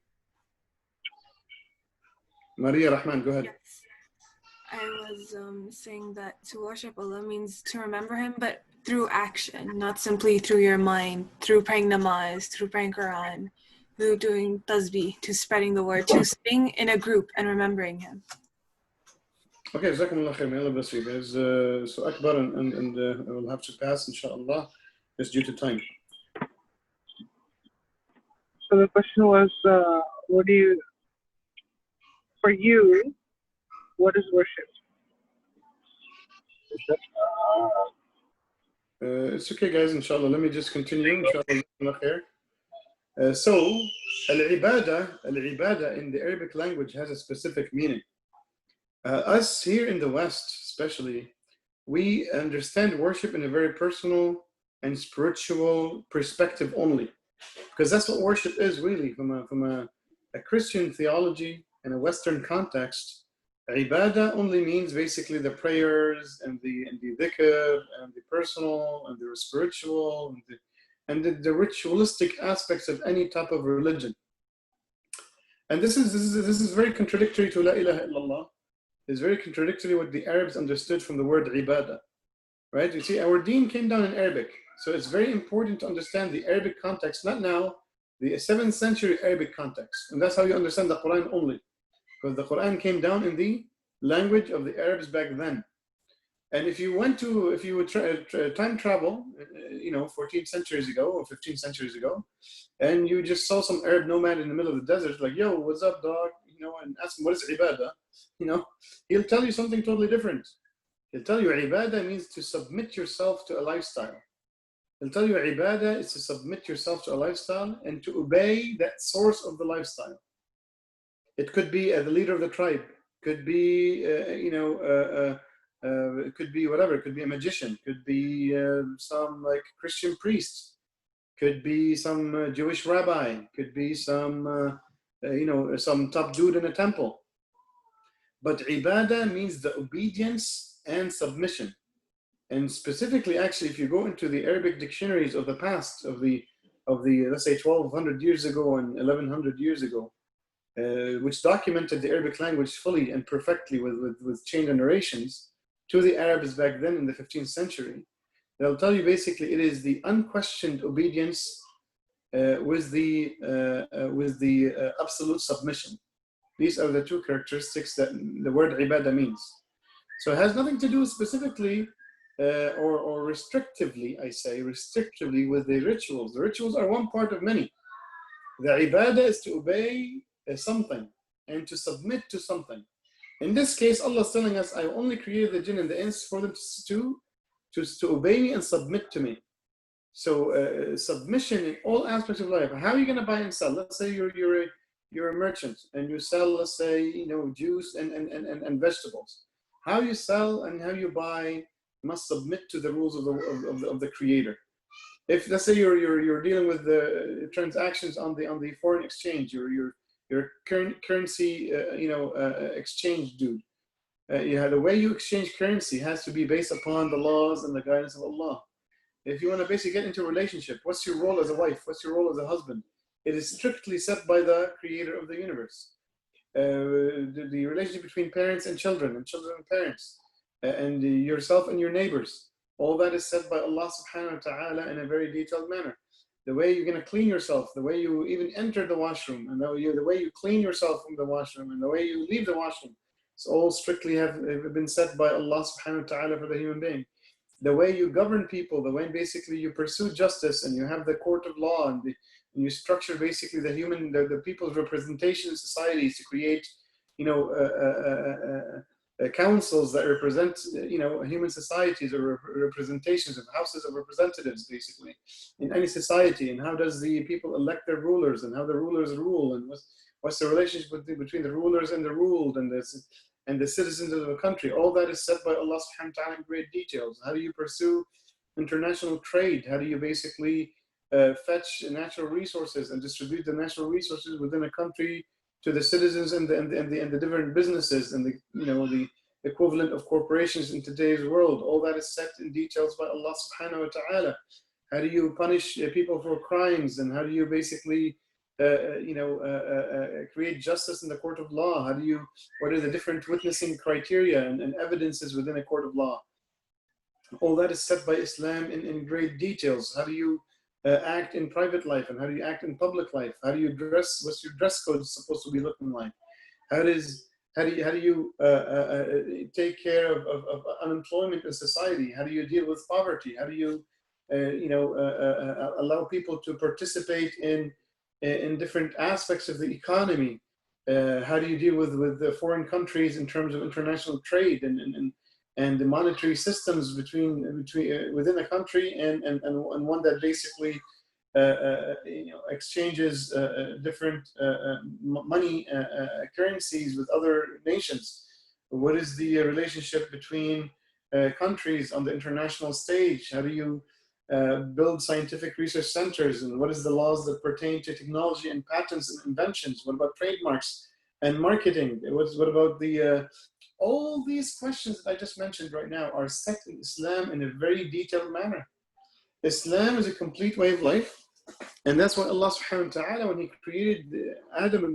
Maria Rahman, go ahead. Yes. I was saying that to worship Allah means to remember Him, but through action, not simply through your mind, through praying namaz, through praying Quran, through doing tasbih, to spreading the word, to sitting in a group and remembering Him. Okay, Jazakumullah khair. May Allah bless you guys. So Akbar and I will have to pass, inshallah. It's due to time. So the question was, what do you, for you, what is worship? It's okay, guys, inshallah. Let me just continue, inshallah. So, al-ibadah in the Arabic language has a specific meaning. Us here in the West, especially, we understand worship in a very personal and spiritual perspective only, because that's what worship is really from a Christian theology in a Western context. Ibadah only means basically the prayers and the dhikr and the personal and the spiritual and the ritualistic aspects of any type of religion. And this is very contradictory to La ilaha illallah. It's very contradictory what the Arabs understood from the word ibadah, right? You see, our deen came down in Arabic, so it's very important to understand the Arabic context, not now, the 7th century Arabic context, and that's how you understand the Quran only, because the Quran came down in the language of the Arabs back then. And if you would time travel, 14 centuries ago or 15 centuries ago, and you just saw some Arab nomad in the middle of the desert, like, yo, what's up, dog? And ask him, what is ibadah? He'll tell you something totally different. He'll tell you ibadah means to submit yourself to a lifestyle. He'll tell you ibadah is to submit yourself to a lifestyle and to obey that source of the lifestyle. It could be the leader of the tribe, could be, it could be whatever, it could be a magician, could be some like Christian priest, could be some Jewish rabbi, could be some some top dude in a temple. But ibadah means the obedience and submission. And specifically, actually, if you go into the Arabic dictionaries of the past, of the let's say 1200 years ago and 1100 years ago, which documented the Arabic language fully and perfectly with chain of narrations to the Arabs back then in the 15th century, they'll tell you basically it is the unquestioned obedience with the absolute submission. These are the two characteristics that the word ibadah means. So it has nothing to do specifically or restrictively, I say restrictively, with the rituals. The rituals are one part of many. The ibadah is to obey something and to submit to something. In this case, Allah is telling us, I only created the jinn and the ins for them to obey me and submit to me. So submission in all aspects of life. How are you going to buy and sell? Let's say you're a merchant and you sell, let's say, juice and vegetables. How you sell and how you buy must submit to the rules of the Creator. If, let's say, you're dealing with the transactions on the foreign exchange, your currency exchange dude. The way you exchange currency has to be based upon the laws and the guidance of Allah. If you want to basically get into a relationship, what's your role as a wife? What's your role as a husband? It is strictly set by the Creator of the universe. the relationship between parents and children and parents, and yourself and your neighbors. All that is said by Allah subhanahu wa ta'ala in a very detailed manner. The way you're going to clean yourself, the way you even enter the washroom, and the way you clean yourself from the washroom, and the way you leave the washroom, it's all strictly have been set by Allah subhanahu wa ta'ala for the human being. The way you govern people, the way basically you pursue justice, and you have the court of law, and you structure basically the people's representation in societies to create, councils that represent, human societies, or representations of houses of representatives, basically, in any society. And how does the people elect their rulers, and how the rulers rule, and what's the relationship between the rulers and the ruled, and the citizens of the country. All that is set by Allah subhanahu wa ta'ala in great details. How do you pursue international trade? How do you basically fetch natural resources and distribute the natural resources within a country to the citizens and the different businesses and the equivalent of corporations in today's world? All that is set in details by Allah subhanahu wa ta'ala. How do you punish people for crimes, and how do you basically create justice in the court of law? What are the different witnessing criteria and evidences within a court of law? All that is set by Islam in great details. How do you act in private life, and how do you act in public life? How do you dress? What's your dress code supposed to be looking like? How do you take care of unemployment in society? How do you deal with poverty? How do you allow people to participate in different aspects of the economy? How do you deal with the foreign countries in terms of international trade and the monetary systems within a country and one that basically exchanges different money currencies with other nations? What is the relationship between countries on the international stage? How do you build scientific research centers, and what is the laws that pertain to technology and patents and inventions? What about trademarks and marketing? What about all these questions that I just mentioned right now are set in Islam in a very detailed manner. Islam is a complete way of life, and that's why Allah subhanahu wa ta'ala, when He created Adam in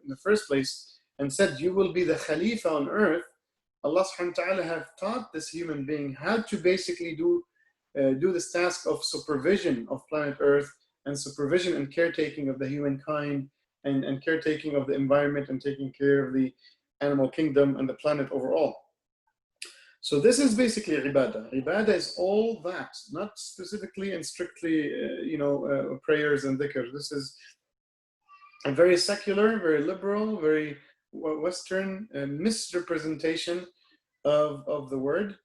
the first place and said, you will be the Khalifa on earth, Allah subhanahu wa ta'ala have taught this human being how to basically do this task of supervision of planet Earth, and supervision and caretaking of the humankind, and caretaking of the environment, and taking care of the animal kingdom and the planet overall. So this is basically ibadah. Ibadah is all that, not specifically and strictly, prayers and dhikr. This is a very secular, very liberal, very Western misrepresentation of the word.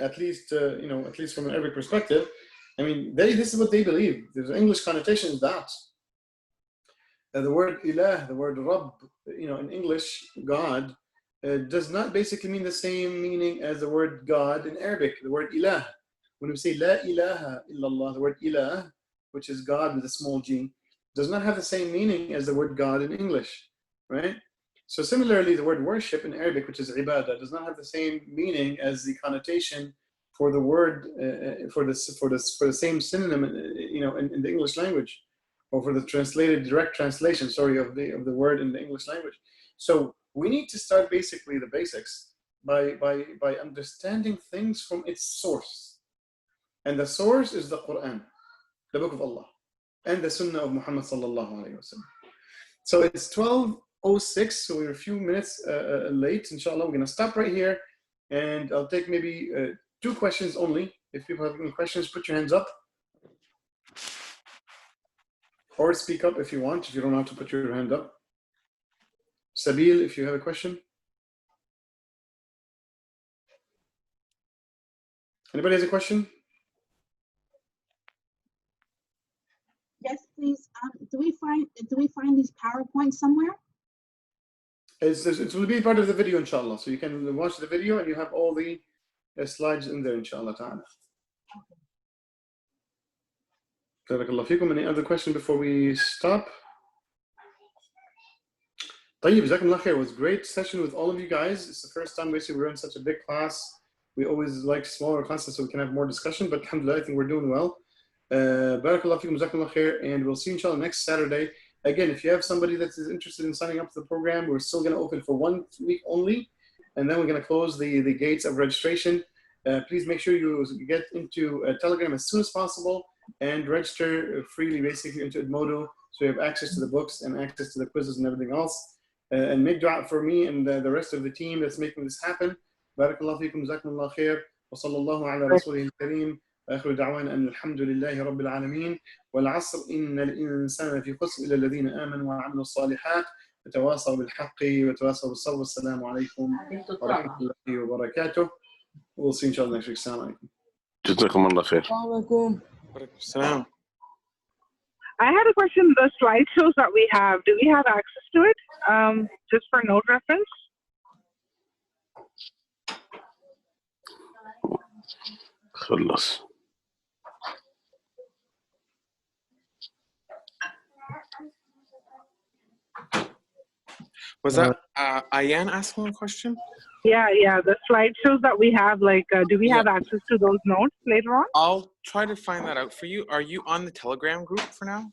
At least from an Arabic perspective. I mean, this is what they believe. There's an English connotation is that. The word ilah, the word Rabb, in English, God, does not basically mean the same meaning as the word God in Arabic, the word ilah. When we say la ilaha illallah, the word ilah, which is God with a small g, does not have the same meaning as the word God in English, right? So similarly, the word worship in Arabic, which is ibadah, does not have the same meaning as the connotation for the word for the same synonym, in the English language, or for the direct translation, of the word in the English language. So we need to start basically the basics by understanding things from its source, and the source is the Quran, the Book of Allah, and the Sunnah of Muhammad sallallahu alaihi wasallam. So it's 12:06, so we're a few minutes late. Inshallah, we're going to stop right here, and I'll take maybe 2 questions only. If people have any questions, put your hands up, or speak up if you want, if you don't have to put your hand up. Sabil, if you have a question. Anybody has a question? Yes, please. Do we find these PowerPoints somewhere? It will be part of the video, inshallah. So you can watch the video, and you have all the slides in there, inshallah ta'ala. Barakallahu feekum. Any other question before we stop? Tayyib, jazakumullah khair. It was a great session with all of you guys. It's the first time basically we're in such a big class. We always like smaller classes so we can have more discussion, but alhamdulillah, I think we're doing well. Barakallahu feekum, jazakumullah khair, and we'll see you inshallah next Saturday Again, if you have somebody that is interested in signing up to the program, we're still going to open for 1 week only, and then we're going to close the gates of registration. Please make sure you get into Telegram as soon as possible and register freely, basically, into Edmodo, so you have access to the books and access to the quizzes and everything else. And make dua for me and the rest of the team that's making this happen. Barakallahu feekum, jazakumullah khair, wa sallallahu ala rasulih al-kareem, wa akhiru da'wana an alhamdulillahi rabbil alameen, wal asr inna al-insana fi khusr illa alladhina amanu wa 'amilu s-salihat wa tawasaw bil haqqi wa tawasaw bis sabr. Assalamu alaykum wa rahmatullahi wa barakatuh. We'll see you inshallah next week. Assalamu alaykum. Jazakumullah khair. Salam. I had a question. The slideshows that we have, do we have access to it? Just for note reference? خلص. Was that Ayan asking a question? Yeah, the slideshows that we have, like, do we have access to those notes later on? I'll try to find that out for you. Are you on the Telegram group for now?